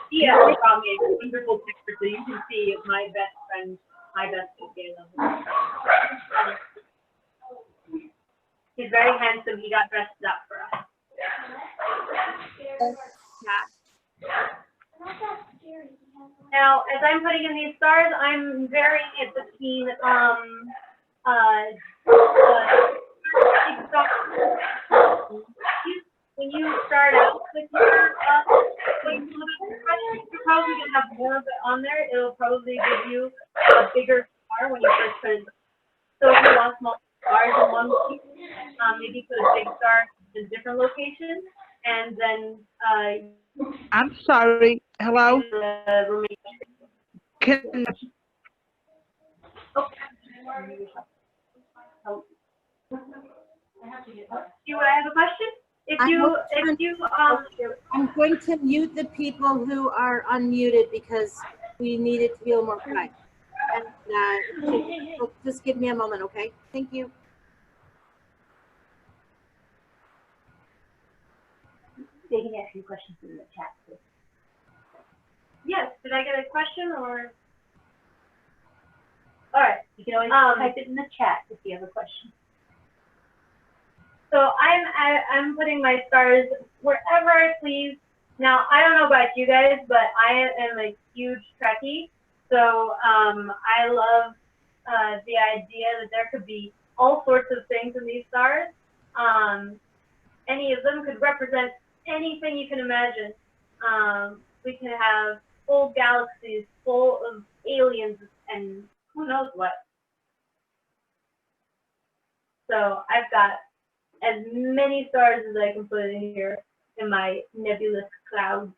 Yeah, they brought me a wonderful picture so you can see my best friend, my best friend. He's very handsome. He got dressed up for us. Yeah. Now, as I'm putting in these stars, I'm varying it between when you start out with your you're probably gonna have more of it on there. It'll probably give you a bigger star when you first put it. So if you want small stars in one piece, maybe put a big star in a different location, and then I'm sorry. Hello? Can, do I have a question? I'm going to mute the people who are unmuted because we need it to feel more quiet. And so just give me a moment, okay? Thank you. They can ask you questions in the chat too. Yes, did I get a question or? All right. You can always type it in the chat if you have a question. So I'm putting my stars wherever I please. Now, I don't know about you guys, but I am a huge Trekkie. So I love the idea that there could be all sorts of things in these stars. Any of them could represent anything you can imagine. We could have whole galaxies full of aliens and who knows what. So I've got as many stars as I can put in here in my nebulous clouds.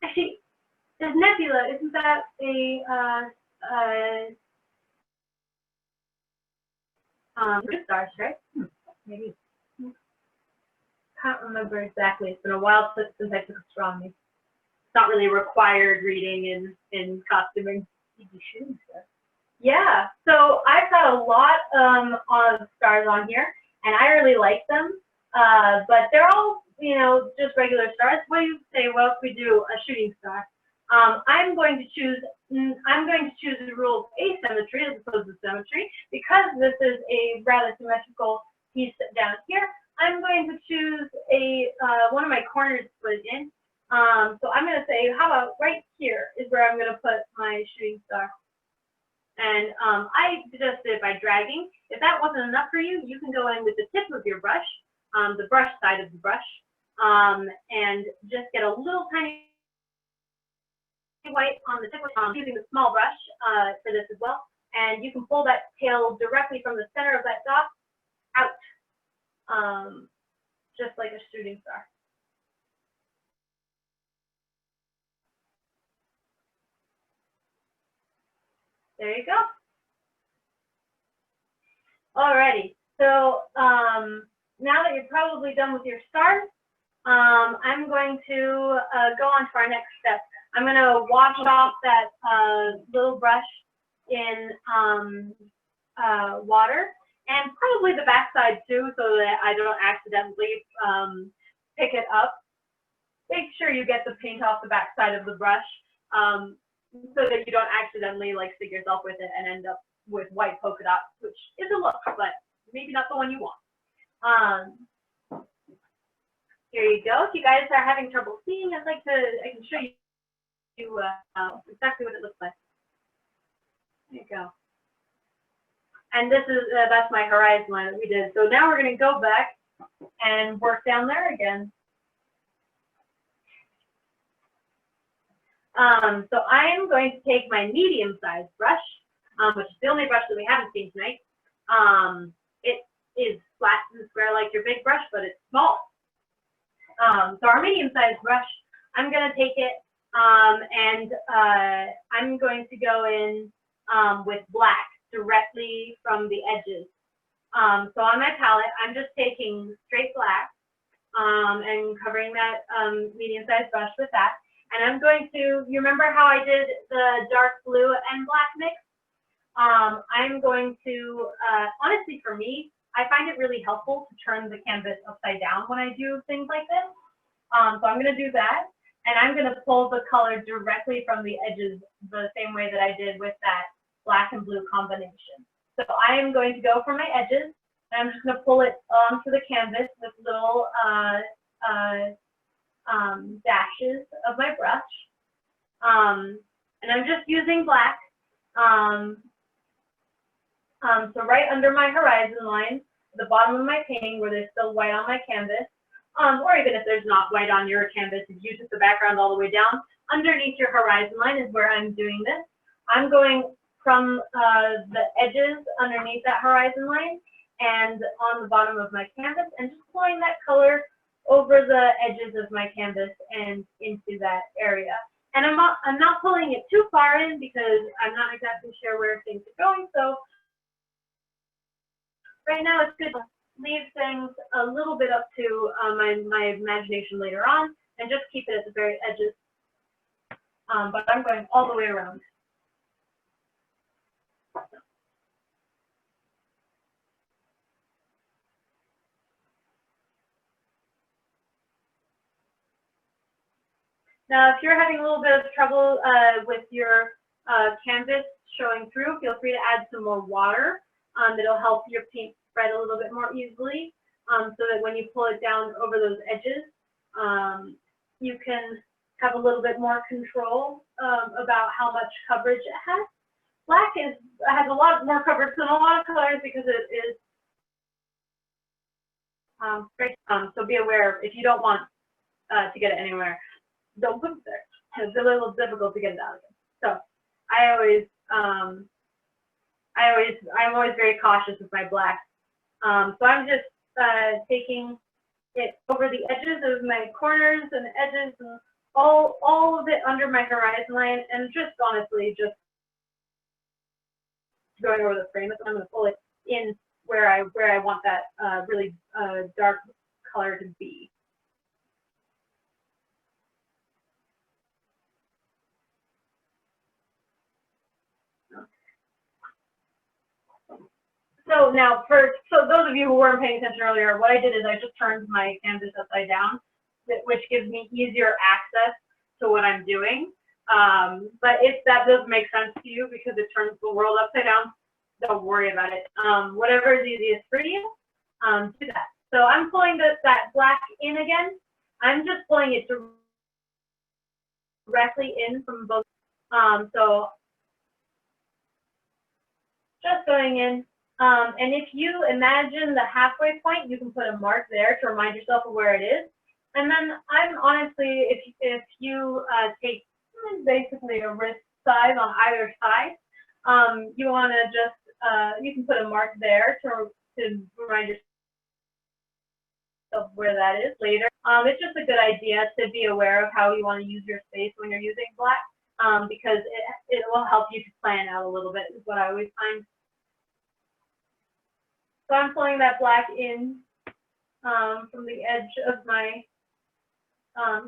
Actually, there's nebula, isn't that stars, right? Maybe. Can't remember exactly. It's been a while since I took astronomy. It's not really required reading in costuming. Yeah, so I've got a lot of stars on here, and I really like them. But they're all, you know, just regular stars. What do you say? Well, if we do a shooting star, I'm going to choose the rule of asymmetry as opposed to symmetry, because this is a rather symmetrical piece down here. I'm going to choose one of my corners to put it in. So I'm going to say, how about right here is where I'm going to put my shooting star. And I just did it by dragging. If that wasn't enough for you, you can go in with the tip of your brush, the brush side of the brush, and just get a little tiny white on the tip, using the small brush for this as well. And you can pull that tail directly from the center of that dot out, just like a shooting star. There you go. Alrighty, so now that you're probably done with your stars, I'm going to go on to our next step. I'm going to wash off that little brush in water, and probably the backside too, so that I don't accidentally pick it up. Make sure you get the paint off the backside of the brush, so that you don't accidentally like stick yourself with it and end up with white polka dots, which is a look, but maybe not the one you want. Here you go. If you guys are having trouble seeing, I can show you exactly what it looks like. There you go. And this is that's my horizon line that we did. So now we're going to go back and work down there again. So I am going to take my medium-sized brush, which is the only brush that we haven't seen tonight. It is flat and square like your big brush, but it's small. So our medium-sized brush, I'm going to take it and I'm going to go in with black directly from the edges. So on my palette, I'm just taking straight black and covering that medium-sized brush with that. And I'm going to, you remember how I did the dark blue and black mix? I'm going to, honestly for me, I find it really helpful to turn the canvas upside down when I do things like this. So I'm going to do that. And I'm going to pull the color directly from the edges the same way that I did with that black and blue combination. So I am going to go for my edges, and I'm just going to pull it onto the canvas with little dashes of my brush. And I'm just using black. So right under my horizon line, the bottom of my painting where there's still white on my canvas, or even if there's not white on your canvas, if you took the background all the way down, underneath your horizon line is where I'm doing this. I'm going from the edges underneath that horizon line and on the bottom of my canvas, and just pulling that color over the edges of my canvas and into that area. And I'm not pulling it too far in because I'm not exactly sure where things are going. So right now it's good leave things a little bit up to my imagination later on, and just keep it at the very edges. But I'm going all the way around. Now, if you're having a little bit of trouble with your canvas showing through, feel free to add some more water. It'll help your paint spread a little bit more easily, so that when you pull it down over those edges, you can have a little bit more control about how much coverage it has. Black has a lot more coverage than a lot of colors because it is great. So be aware if you don't want to get it anywhere, don't put it there. It's a little difficult to get it out again. So I'm always very cautious with my black. So I'm just taking it over the edges of my corners and edges and all of it under my horizon line, and just honestly just going over the frame. I'm going to pull it in where I want that really dark color to be. So now, so those of you who weren't paying attention earlier, what I did is I just turned my canvas upside down, which gives me easier access to what I'm doing. But if that does make sense to you because it turns the world upside down, don't worry about it. Whatever is easiest for you, do that. So I'm pulling that black in again. I'm just pulling it directly in from both. So just going in. And if you imagine the halfway point, you can put a mark there to remind yourself of where it is. And then I'm honestly, if you take basically a wrist size on either side, you want to just, you can put a mark there to remind yourself where that is later. It's just a good idea to be aware of how you want to use your space when you're using black, because it will help you to plan out a little bit, is what I always find. So I'm pulling that black in from the edge of my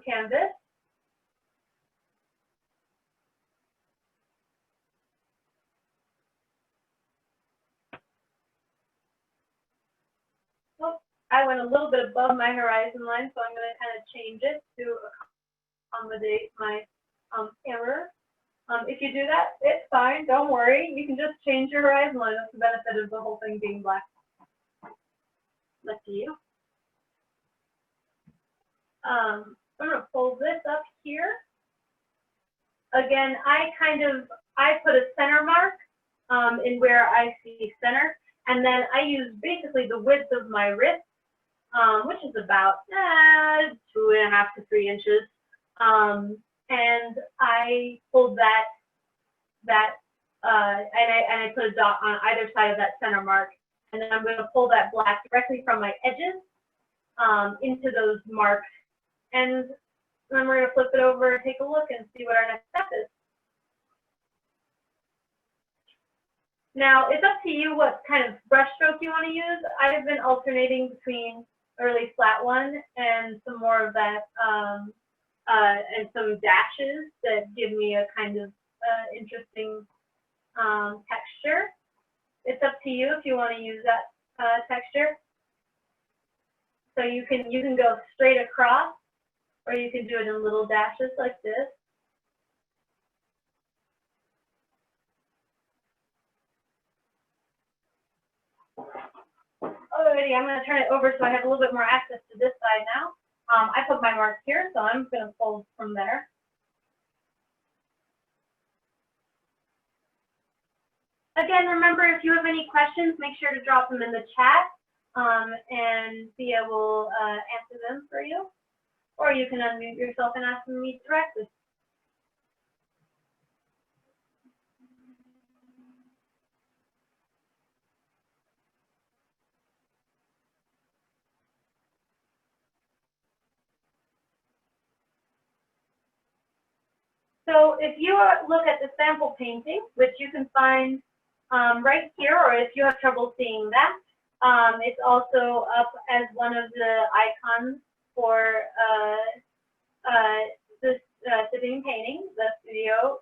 canvas. Oh, I went a little bit above my horizon line, so I'm going to kind of change it to accommodate my error. If you do that, it's fine. Don't worry. You can just change your horizon line. That's the benefit of the whole thing being black. Up to you. I'm going to fold this up here. Again, I put a center mark in where I see center, and then I use basically the width of my wrist, which is about 2.5 to 3 inches, and I pulled and I put a dot on either side of that center mark. And then I'm going to pull that black directly from my edges into those marks. And then we're going to flip it over and take a look and see what our next step is. Now, it's up to you what kind of brush stroke you want to use. I've been alternating between a really flat one and some more of that, and some dashes that give me a kind of interesting texture. It's up to you if you want to use that texture. So you can go straight across, or you can do it in little dashes like this. Alrighty, I'm going to turn it over so I have a little bit more access to this side now. I put my mark here, so I'm going to fold from there. Again, remember, if you have any questions, make sure to drop them in the chat, and Thea will answer them for you. Or you can unmute yourself and ask me directly. So if you look at the sample painting, which you can find right here, or if you have trouble seeing that, It's also up as one of the icons for this sitting painting. The studio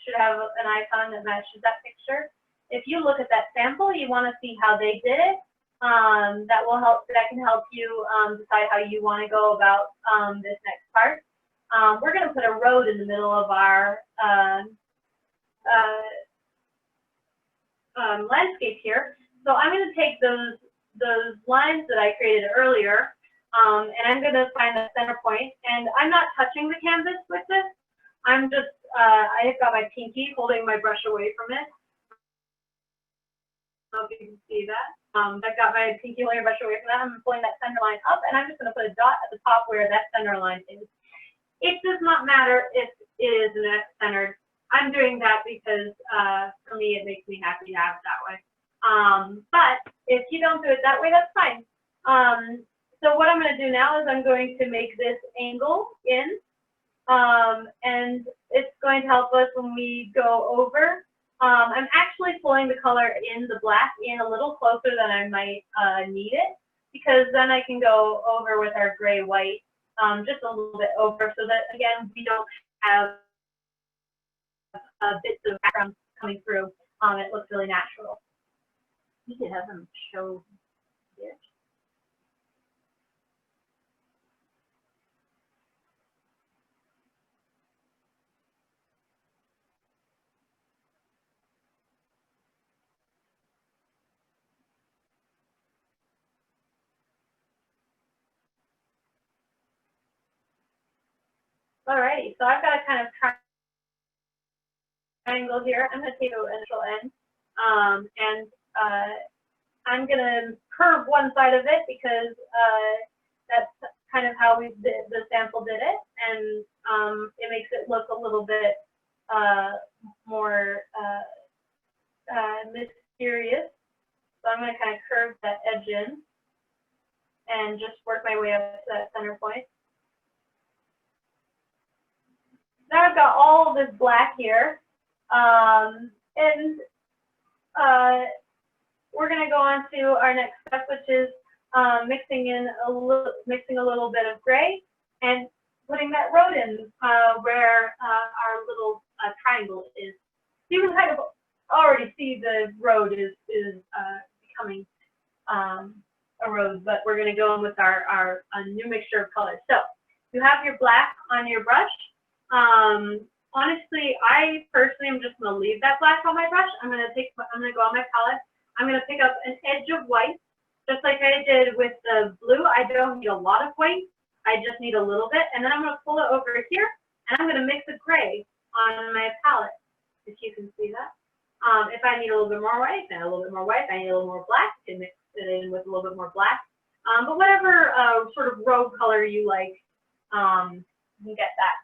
should have an icon that matches that picture. If you look at that sample, you want to see how they did it. That will help. That can help you decide how you want to go about this next part. We're going to put a road in the middle of our landscape here. So I'm going to take those lines that I created earlier, and I'm going to find the center point. And I'm not touching the canvas with this. I'm just I've got my pinky holding my brush away from it. I don't know if you can see that. I've got my pinky holding my brush away from that. I'm pulling that center line up, and I'm just going to put a dot at the top where that center line is. It does not matter if it is centered. I'm doing that because for me it makes me happy to have it that way. But if you don't do it that way, that's fine. So what I'm going to do now is I'm going to make this angle in, and it's going to help us when we go over. I'm actually pulling the color in, the black in a little closer than I might need it, because then I can go over with our gray white just a little bit over, so that again we don't have bits of background coming through. It looks really natural. You could have them show this. Alrighty, so I've got a kind of triangle here. I'm going to take the initial end, and I'm going to curve one side of it because that's kind of how the sample did it, and it makes it look a little bit more mysterious. So I'm going to kind of curve that edge in and just work my way up to that center point. Now I've got all this black here, and we're going to go on to our next step, which is mixing a little bit of gray and putting that road in where our little triangle is. You can kind of already see the road is becoming a road, but we're going to go in with our new mixture of colors. So you have your black on your brush. Honestly, I personally am just going to leave that black on my brush. I'm going to go on my palette. I'm going to pick up an edge of white, just like I did with the blue. I don't need a lot of white. I just need a little bit. And then I'm going to pull it over here, and I'm going to mix a gray on my palette, if you can see that. If I need a little bit more white, then a little bit more white. If I need a little more black, I can mix it in with a little bit more black. But whatever sort of rogue color you like, you can get that.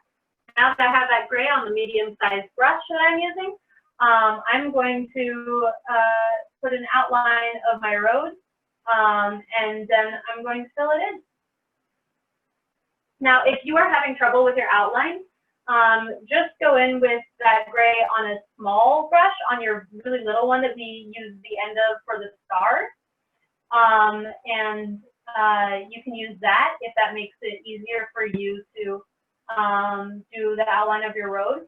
Now that I have that gray on the medium-sized brush that I'm using, I'm going to put an outline of my road, and then I'm going to fill it in. Now, if you are having trouble with your outline, just go in with that gray on a small brush, on your really little one that we use the end of for the stars, and you can use that if that makes it easier for you to do the outline of your road.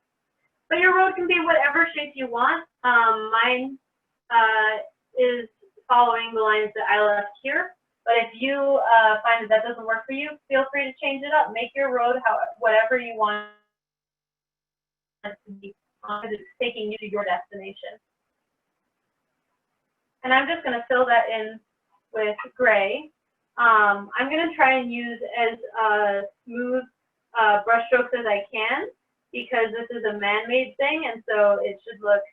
But your road can be whatever shape you want. Mine is following the lines that I left here. But if you find that doesn't work for you, feel free to change it up. Make your road whatever you want it to be, because it's taking you to your destination. And I'm just going to fill that in with gray. I'm going to try and use as smooth brush strokes as I can, because this is a man-made thing, and so it should look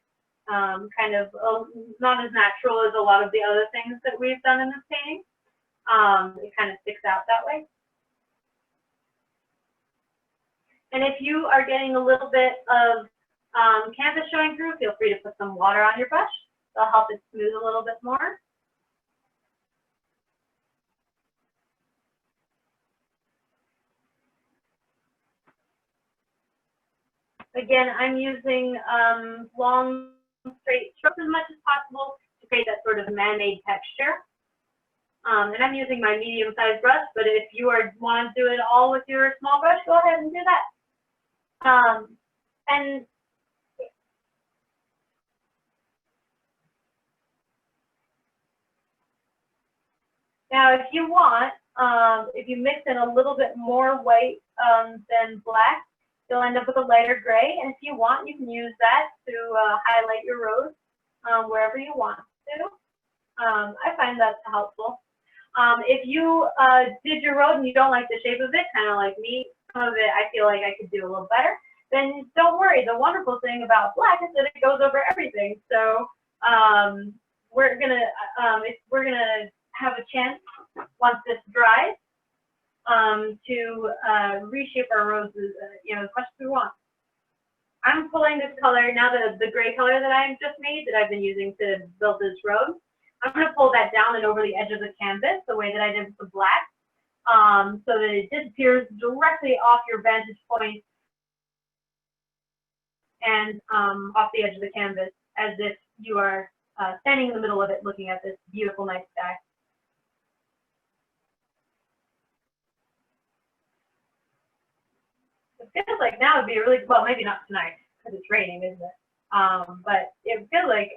kind of not as natural as a lot of the other things that we've done in this painting. It kind of sticks out that way. And if you are getting a little bit of canvas showing through, feel free to put some water on your brush. It'll help it smooth a little bit more. Again, I'm using long, straight strokes as much as possible to create that sort of man-made texture. And I'm using my medium-sized brush, but if you want to do it all with your small brush, go ahead and do that. And now, if you want, if you mix in a little bit more white than black, you'll end up with a lighter gray. And if you want, you can use that to highlight your rose wherever you want to. I find that helpful. If you did your road and you don't like the shape of it, kind of like me, some of it I feel like I could do a little better, then don't worry. The wonderful thing about black is that it goes over everything. So we're gonna have a chance once this dries to reshape our roses, as much as we want. I'm pulling this color now, the gray color that I just made, that I've been using to build this rose. I'm going to pull that down and over the edge of the canvas the way that I did with the black, so that it disappears directly off your vantage point and off the edge of the canvas, as if you are standing in the middle of it looking at this beautiful night sky. It feels like now would be a really, well, maybe not tonight because it's raining, isn't it? But it feels like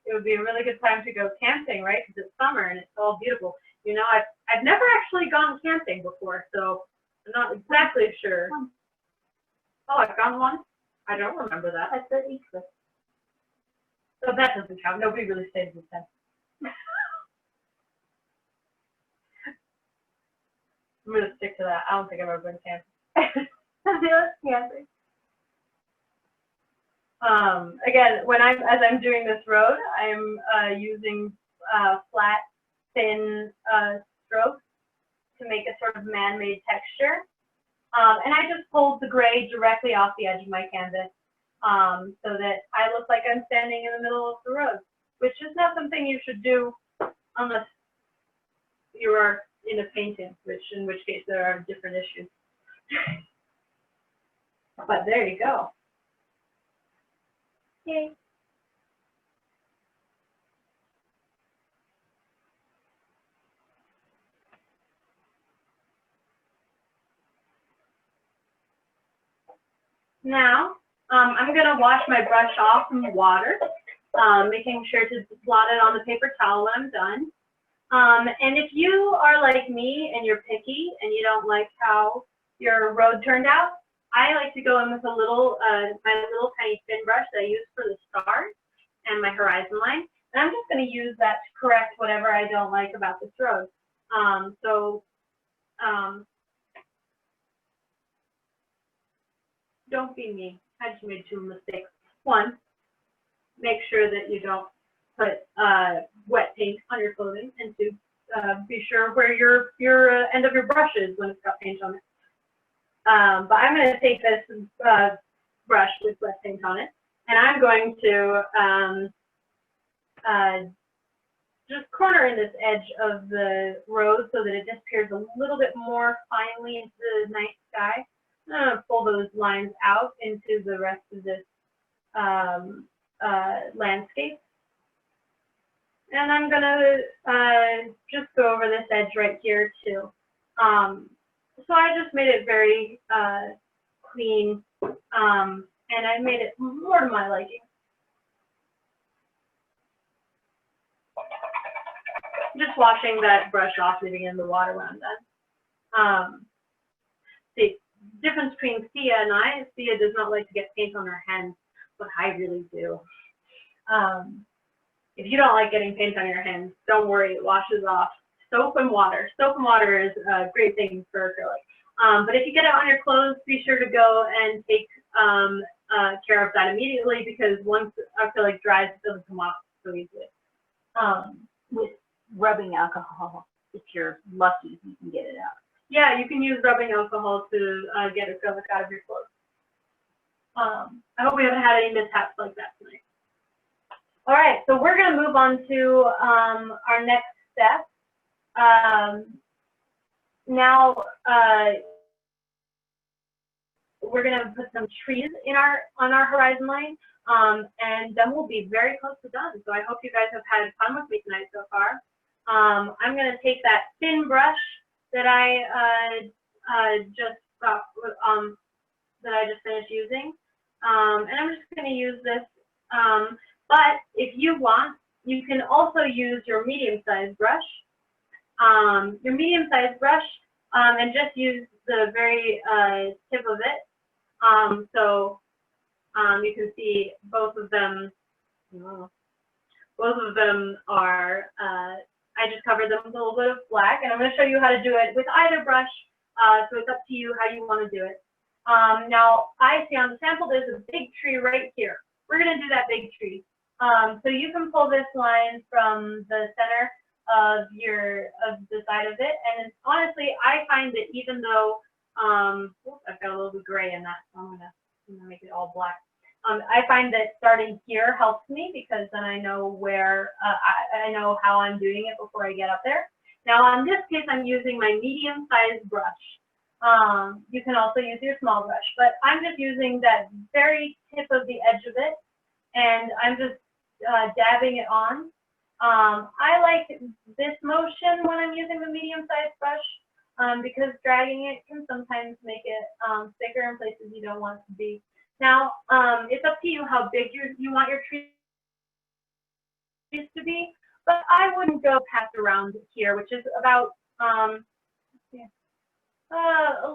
it would be a really good time to go camping, right? Because it's summer and it's all beautiful. You know, I've never actually gone camping before, so I'm not exactly sure. Oh, I've gone one? I don't remember that. I said Easter. So that doesn't count. Nobody really stays with them. I'm going to stick to that. I don't think I've ever been camping. Camping. Again, as I'm doing this road, I'm using flat, thin strokes to make a sort of man-made texture. And I just pulled the gray directly off the edge of my canvas so that I look like I'm standing in the middle of the road, which is not something you should do unless you are in a painting, in which case there are different issues. But there you go. Yay. Now, I'm going to wash my brush off from water, making sure to blot it on the paper towel when I'm done. And if you are like me and you're picky and you don't like how your road turned out, I like to go in with a little, my little tiny thin brush that I use for the stars and my horizon line. And I'm just going to use that to correct whatever I don't like about this road. Don't be me. I just made 2 mistakes. One, make sure that you don't put wet paint on your clothing, and 2, be sure where your end of your brush is when it's got paint on it. But I'm going to take this brush with wet paint on it, and I'm going to just corner in this edge of the road so that it disappears a little bit more finely into the night sky. I'm going to pull those lines out into the rest of this landscape. And I'm going to just go over this edge right here too. So I just made it very clean, and I made it more to my liking. Just washing that brush off, leaving it in the water when I'm done. The difference between Sia and I, Sia does not like to get paint on her hands, but I really do. If you don't like getting paint on your hands, don't worry, it washes off. Soap and water. Soap and water is a great thing for acrylic. But if you get it on your clothes, be sure to go and take care of that immediately, because once acrylic dries, it doesn't come off so easily. With rubbing alcohol, if you're lucky, you can get it out. Yeah, you can use rubbing alcohol to get acrylic out of your clothes. I hope we haven't had any mishaps like that tonight. All right, so we're going to move on to our next step. Now, we're going to put some trees in on our horizon line, and then we'll be very close to done. So I hope you guys have had fun with me tonight so far. I'm going to take that thin brush that I just got, that I just finished using, and I'm just going to use this. But if you want, you can also use your medium-sized brush. And just use the very tip of it. So you can see both of them. Both of them are. I just covered them with a little bit of black, and I'm going to show you how to do it with either brush. So it's up to you how you want to do it. Now I see on the sample there's a big tree right here. We're going to do that big tree. So you can pull this line from the center of the side of it, and honestly, I find that even though I've got a little bit gray in that, so I'm gonna make it all black. I find that starting here helps me because then I know where I know how I'm doing it before I get up there. Now, in this case, I'm using my medium-sized brush. You can also use your small brush, but I'm just using that very tip of the edge of it, and I'm just dabbing it on. I like this motion when I'm using the medium-sized brush because dragging it can sometimes make it thicker in places you don't want it to be. Now, it's up to you how big you want your trees to be, but I wouldn't go past around here, which is about a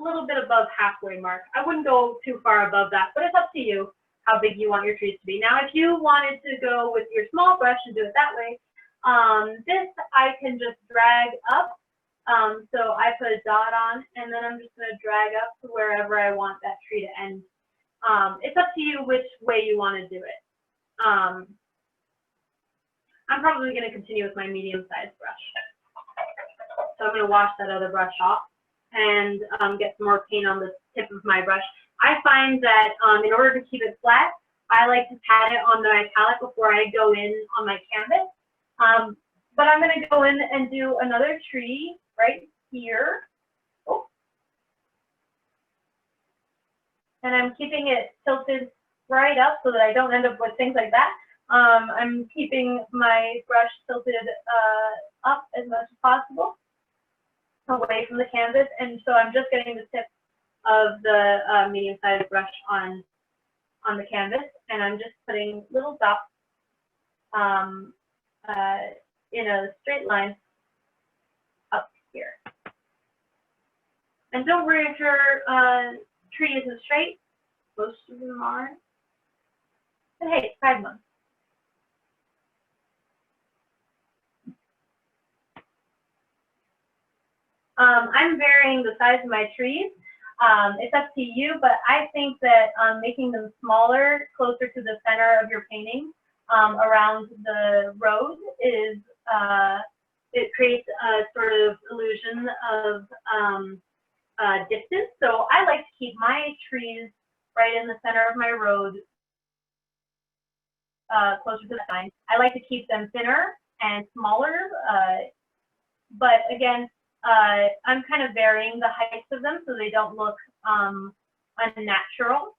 little bit above halfway mark. I wouldn't go too far above that, but it's up to you how big you want your trees to be. Now, if you wanted to go with your small brush and do it that way, this I can just drag up. So I put a dot on, and then I'm just going to drag up to wherever I want that tree to end. It's up to you which way you want to do it. I'm probably going to continue with my medium-sized brush. So I'm going to wash that other brush off and get some more paint on the tip of my brush. I find that in order to keep it flat, I like to pat it on the acrylic before I go in on my canvas. But I'm going to go in and do another tree right here. Oh. And I'm keeping it tilted right up so that I don't end up with things like that. I'm keeping my brush tilted up as much as possible, away from the canvas, and so I'm just getting the tip of the medium-sized brush on the canvas, and I'm just putting little dots in a straight line up here. And don't worry if your tree isn't straight. Most of them aren't. But hey, it's 5 months. I'm varying the size of my trees. It's up to you, but I think that making them smaller, closer to the center of your painting, around the road is, it creates a sort of illusion of distance. So I like to keep my trees right in the center of my road, closer to the sign. I like to keep them thinner and smaller, but again, I'm kind of varying the heights of them so they don't look unnatural.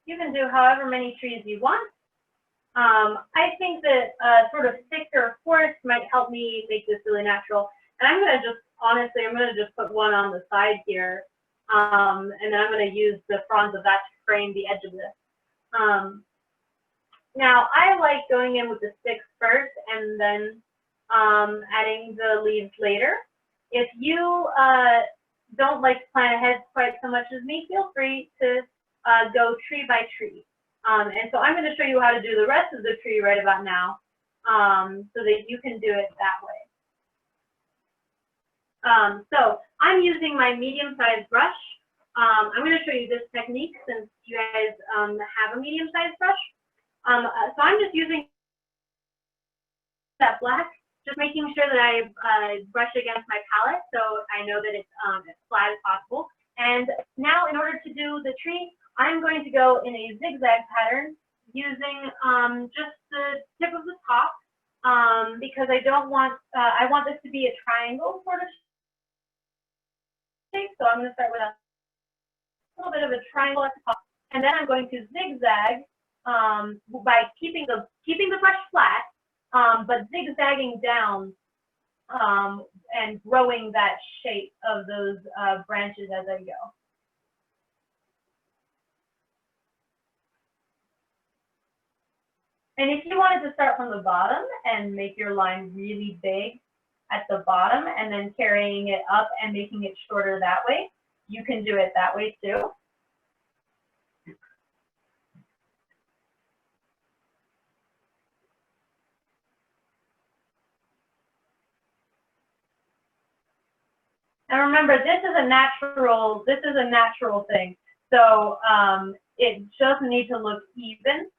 You can do however many trees you want. I think that sort of thicker forest might help me make this really natural. And I'm going to just, honestly, I'm going to just put one on the side here. And then I'm going to use the fronds of that to frame the edge of this. Now, I like going in with the sticks first and then adding the leaves later. If you don't like to plan ahead quite so much as me, feel free to go tree by tree. And so I'm going to show you how to do the rest of the tree right about now so that you can do it that way. So I'm using my medium-sized brush. I'm going to show you this technique since you guys have a medium-sized brush. So I'm just using that black, just making sure that I brush against my palette so I know that it's as flat as possible. And now in order to do the tree, I'm going to go in a zigzag pattern using just the tip of the top because I don't want, I want this to be a triangle sort of shape. So I'm going to start with a little bit of a triangle at the top, and then I'm going to zigzag by keeping the brush flat, but zigzagging down and growing that shape of those branches as I go. And if you wanted to start from the bottom and make your line really big at the bottom and then carrying it up and making it shorter that way, you can do it that way too. And remember, this is a natural thing. So it doesn't need to look even.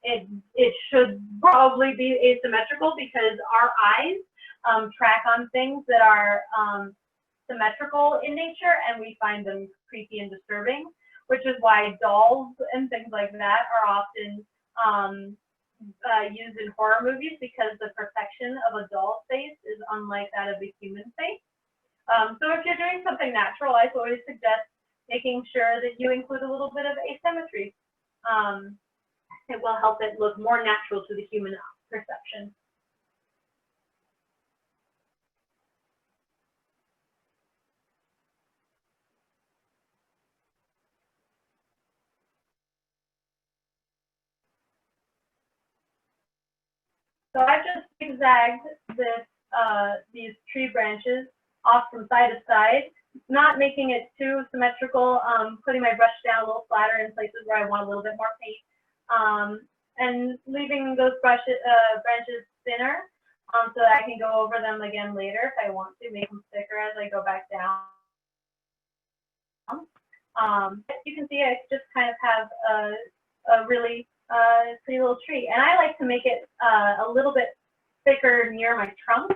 It should probably be asymmetrical because our eyes track on things that are symmetrical in nature, and we find them creepy and disturbing, which is why dolls and things like that are often used in horror movies, because the perfection of a doll's face is unlike that of a human face. So if you're doing something natural, I always suggest making sure that you include a little bit of asymmetry. It will help it look more natural to the human perception. So I've just zigzagged these tree branches off from side to side, not making it too symmetrical, putting my brush down a little flatter in places where I want a little bit more paint, and leaving those branches thinner so that I can go over them again later if I want to, make them thicker as I go back down. You can see I just kind of have a really pretty little tree, and I like to make it a little bit thicker near my trunk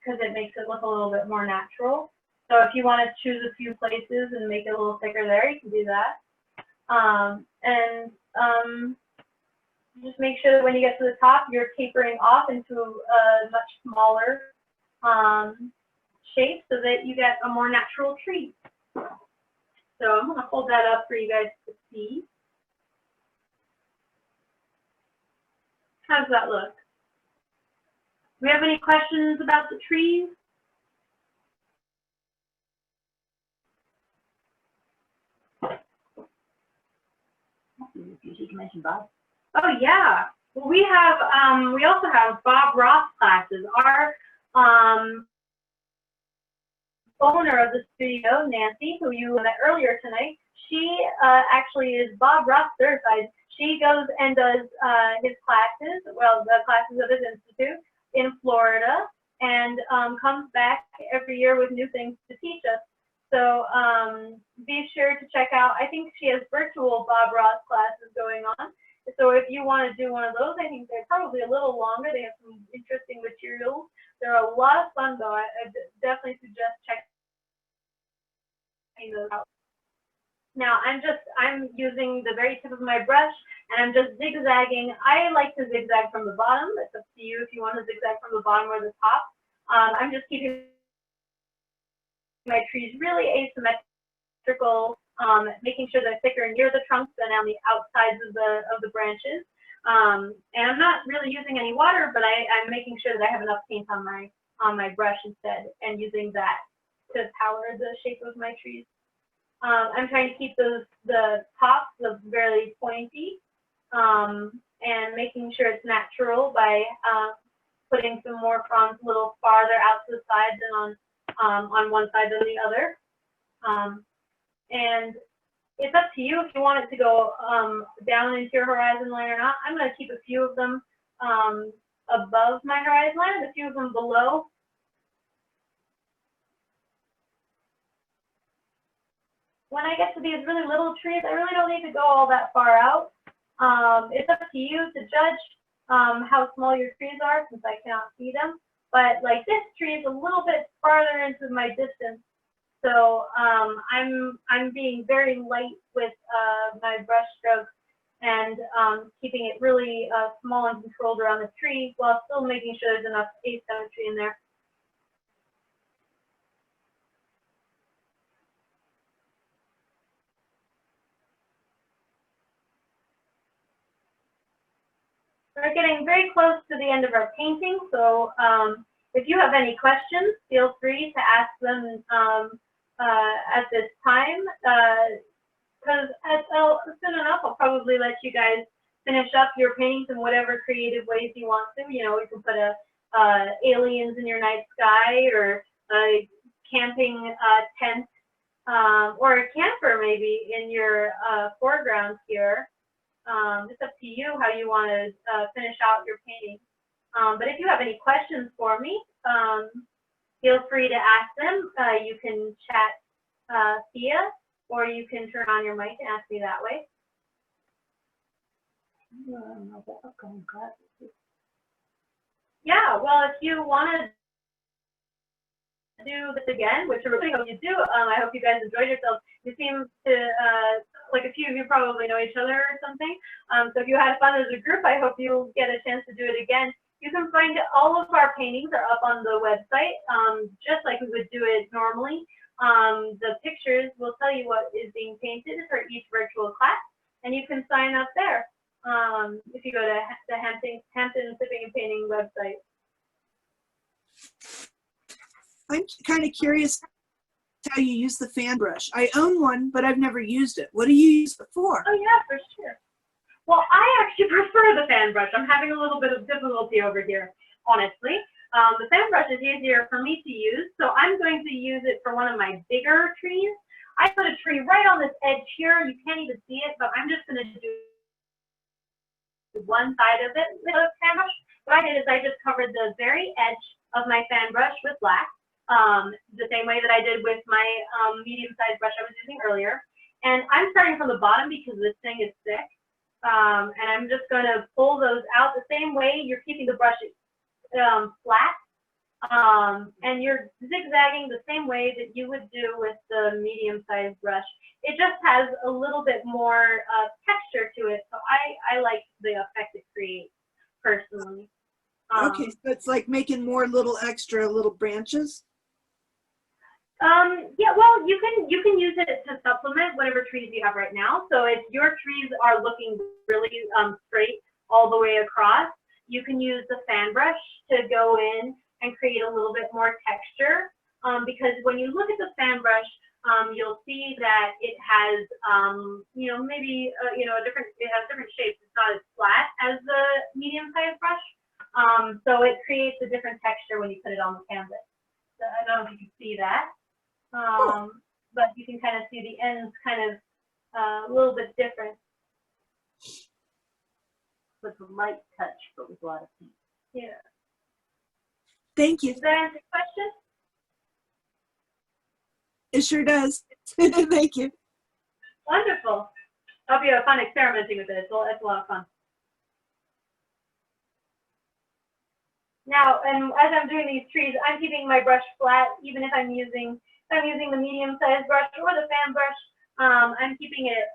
because it makes it look a little bit more natural. So if you want to choose a few places and make it a little thicker there, you can do that. Just make sure that when you get to the top, you're tapering off into a much smaller shape so that you get a more natural tree. So I'm going to hold that up for you guys to see. How does that look? Do we have any questions about the trees? You can mention Bob. Oh yeah. Well, we also have Bob Ross classes. Our owner of the studio, Nancy, who you met earlier tonight, she actually is Bob Ross certified. She goes and does his classes, well, the classes of his institute in Florida, and comes back every year with new things to teach us. So be sure to check out, I think she has virtual Bob Ross classes going on. So if you want to do one of those, I think they're probably a little longer. They have some interesting materials. They're a lot of fun though. I definitely suggest checking those out. Now I'm using the very tip of my brush and I'm just zigzagging. I like to zigzag from the bottom. It's up to you if you want to zigzag from the bottom or the top. I'm just keeping my trees really asymmetrical, making sure they're thicker near the trunks than on the outsides of the branches. And I'm not really using any water, but I'm making sure that I have enough paint on my brush instead, and using that to power the shape of my trees. I'm trying to keep the tops very pointy, and making sure it's natural by putting some more fronds a little farther out to the side than on one side than the other. And it's up to you if you want it to go down into your horizon line or not. I'm going to keep a few of them above my horizon line and a few of them below. When I get to these really little trees, I really don't need to go all that far out. It's up to you to judge how small your trees are, since I cannot see them. But like this tree is a little bit farther into my distance, so I'm being very light with my brush strokes and keeping it really small and controlled around the tree, while still making sure there's enough asymmetry in there. We're getting very close to the end of our painting, so if you have any questions, feel free to ask them at this time, because soon enough I'll probably let you guys finish up your paintings in whatever creative ways you want to. You know, you can put aliens in your night sky, or a camping tent, or a camper maybe in your foreground here. It's up to you how you want to finish out your painting. But if you have any questions for me, feel free to ask them. You can chat Thea, or you can turn on your mic and ask me that way. Yeah, well, if you want to do this again, which I really hope you do, I hope you guys enjoyed yourselves. You seem to, like a few of you probably know each other or something. So if you had fun as a group, I hope you'll get a chance to do it again. You can find all of our paintings are up on the website, just like we would do it normally. The pictures will tell you what is being painted for each virtual class, and you can sign up there if you go to the Hampton Sipping and Painting website. I'm kind of curious how you use the fan brush. I own one, but I've never used it. What do you use it for? Oh yeah, for sure. Well, I actually prefer the fan brush. I'm having a little bit of difficulty over here, honestly. The fan brush is easier for me to use, so I'm going to use it for one of my bigger trees. I put a tree right on this edge here. You can't even see it, but I'm just going to do one side of it with a fan brush. What I did is I just covered the very edge of my fan brush with black, the same way that I did with my medium-sized brush I was using earlier. And I'm starting from the bottom because this thing is thick. And I'm just going to pull those out the same way. You're keeping the brush flat, and you're zigzagging the same way that you would do with the medium-sized brush. It just has a little bit more texture to it, so I like the effect it creates personally. Okay, so it's like making more little extra little branches? Yeah, well, you can use it to supplement whatever trees you have right now. So if your trees are looking really straight all the way across, you can use the fan brush to go in and create a little bit more texture. Because when you look at the fan brush, you'll see that it has, you know, maybe you know, it has different shapes. It's not as flat as the medium-sized brush. So it creates a different texture when you put it on the canvas. So I don't know if you can see that. But you can kind of see the ends kind of a little bit different. With a light touch, but with a lot of paint. Yeah. Thank you. Does that answer your question? It sure does. Thank you. Wonderful. Hope you have fun experimenting with it. It's a lot of fun. Now, and as I'm doing these trees, I'm keeping my brush flat, even if I'm using the medium-sized brush or the fan brush. I'm keeping it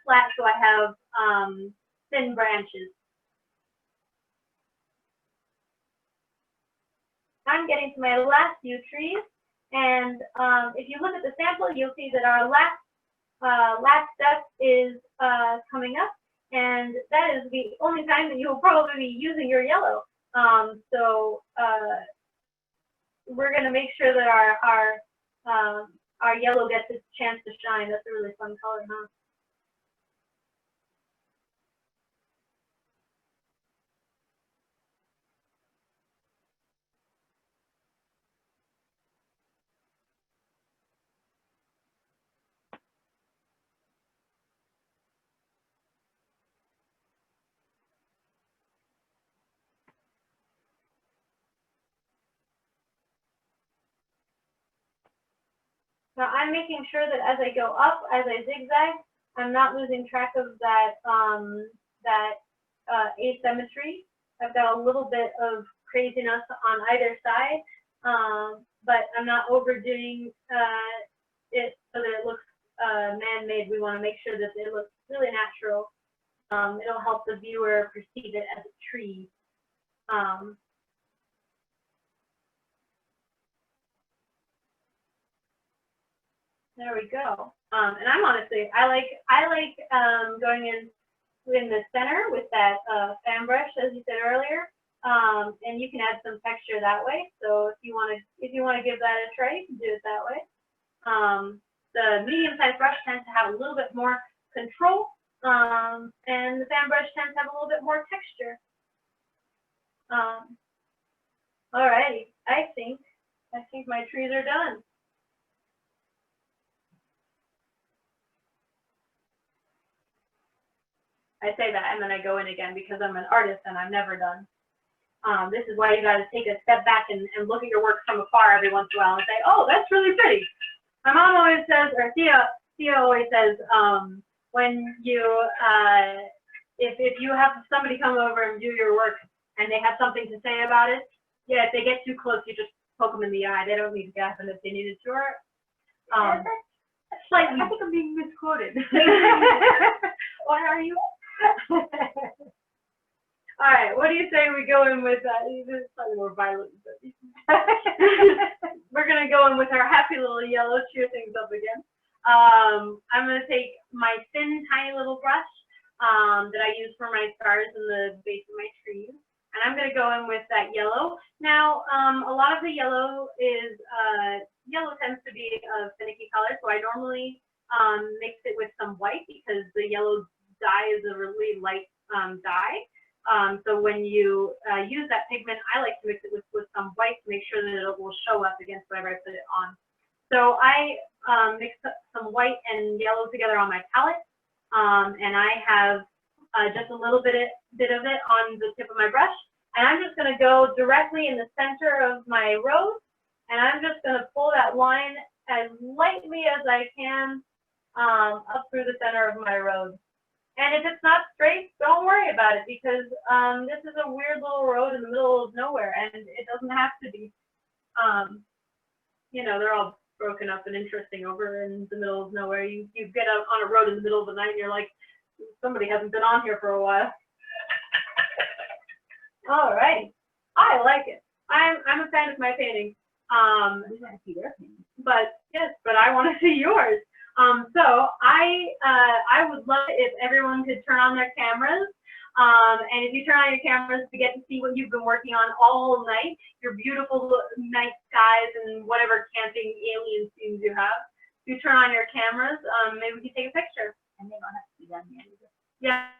flat so I have thin branches. I'm getting to my last few trees, and if you look at the sample, you'll see that our last step is coming up, and that is the only time that you'll probably be using your yellow. So we're going to make sure that our yellow gets its chance to shine. That's a really fun color, huh? Now I'm making sure that as I go up, as I zigzag, I'm not losing track of that asymmetry. I've got a little bit of craziness on either side, but I'm not overdoing it so that it looks man-made. We want to make sure that it looks really natural. It'll help the viewer perceive it as a tree. There we go. And I'm honestly, I like going in in the center with that fan brush, as you said earlier. And you can add some texture that way. So if you want to give that a try, you can do it that way. The medium-sized brush tends to have a little bit more control, and the fan brush tends to have a little bit more texture. Alrighty, I think my trees are done. I say that and then I go in again because I'm an artist and I'm never done. This is why you gotta take a step back and look at your work from afar every once in a while and say, oh, that's really pretty. My mom always says, or Thea always says, when you, if you have somebody come over and do your work and they have something to say about it, yeah, if they get too close, you just poke them in the eye. They don't need to gasp if they needed to. Slightly. I think I'm being misquoted. Why are you? All right, what do you say we go in with this is slightly more violent, but we're gonna go in with our happy little yellow, cheer things up again. I'm gonna take my thin, tiny little brush that I use for my stars in the base of my trees, and I'm gonna go in with that yellow. Now, a lot of the yellow is yellow tends to be a finicky color, so I normally mix it with some white because the yellow dye is a really light dye. So when you use that pigment, I like to mix it with some white to make sure that it will show up against whatever I put it on. So I mix some white and yellow together on my palette, and I have just a little bit of it on the tip of my brush, and I'm just going to go directly in the center of my rose, and I'm just going to pull that line as lightly as I can up through the center of my rose. And if it's not straight, don't worry about it because this is a weird little road in the middle of nowhere, and it doesn't have to be. You know, they're all broken up and interesting over in the middle of nowhere. You get out on a road in the middle of the night, and you're like, somebody hasn't been on here for a while. All right, I like it. I'm a fan of my painting. But yes, but I want to see yours. So I would love it if everyone could turn on their cameras. And if you turn on your cameras to get to see what you've been working on all night, your beautiful night skies and whatever camping alien scenes you have. If you turn on your cameras, maybe we can take a picture. And they don't have to be done yet either. Yeah.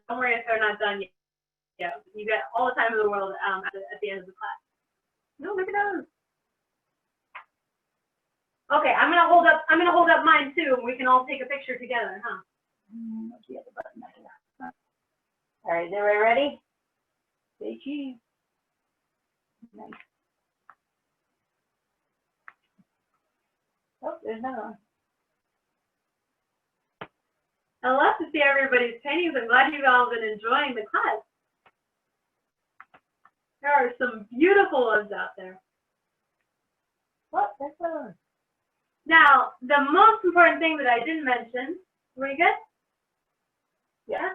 Don't worry if they're not done yet. Yeah, you get all the time in the world at the end of the class. No, look at those. Okay, I'm gonna hold up mine too, and we can all take a picture together, huh? The other button after that. All right, everybody ready? Say cheese. Nice. Oh, there's another one. I love to see everybody's paintings. I'm glad you've all been enjoying the class. There are some beautiful ones out there. What? That's one. Now, the most important thing that I didn't mention, were you good? Yeah.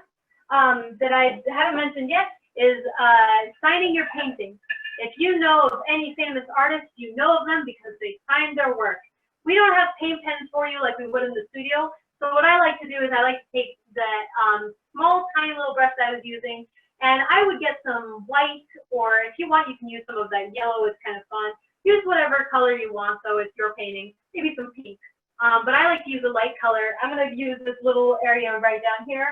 That I haven't mentioned yet is signing your painting. If you know of any famous artists, you know of them because they signed their work. We don't have paint pens for you like we would in the studio. So what I like to do is I like to take that small, tiny little brush that I was using, and I would get some white, or if you want, you can use some of that yellow. It's kind of fun. Use whatever color you want, so it's your painting. Maybe some pink. But I like to use a light color. I'm going to use this little area right down here,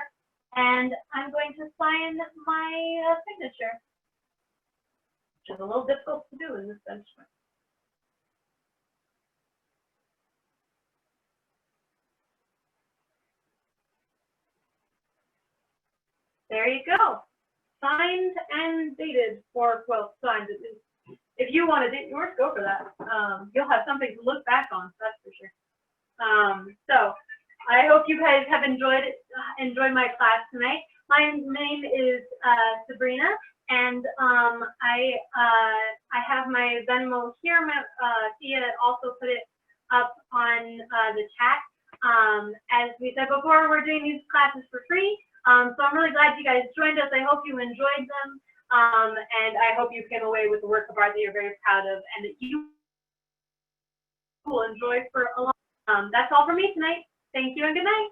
and I'm going to sign my signature, which is a little difficult to do in this benchmark. There you go. Signed and dated, or, well, signed. If you want to date yours, go for that. You'll have something to look back on, that's for sure. So I hope you guys have enjoyed my class tonight. My name is Sabrina, and I have my Venmo here. Thea also put it up on the chat. As we said before, we're doing these classes for free. So I'm really glad you guys joined us. I hope you enjoyed them. And I hope you came away with a work of art that you're very proud of and that you will enjoy for a long time. That's all for me tonight. Thank you and good night.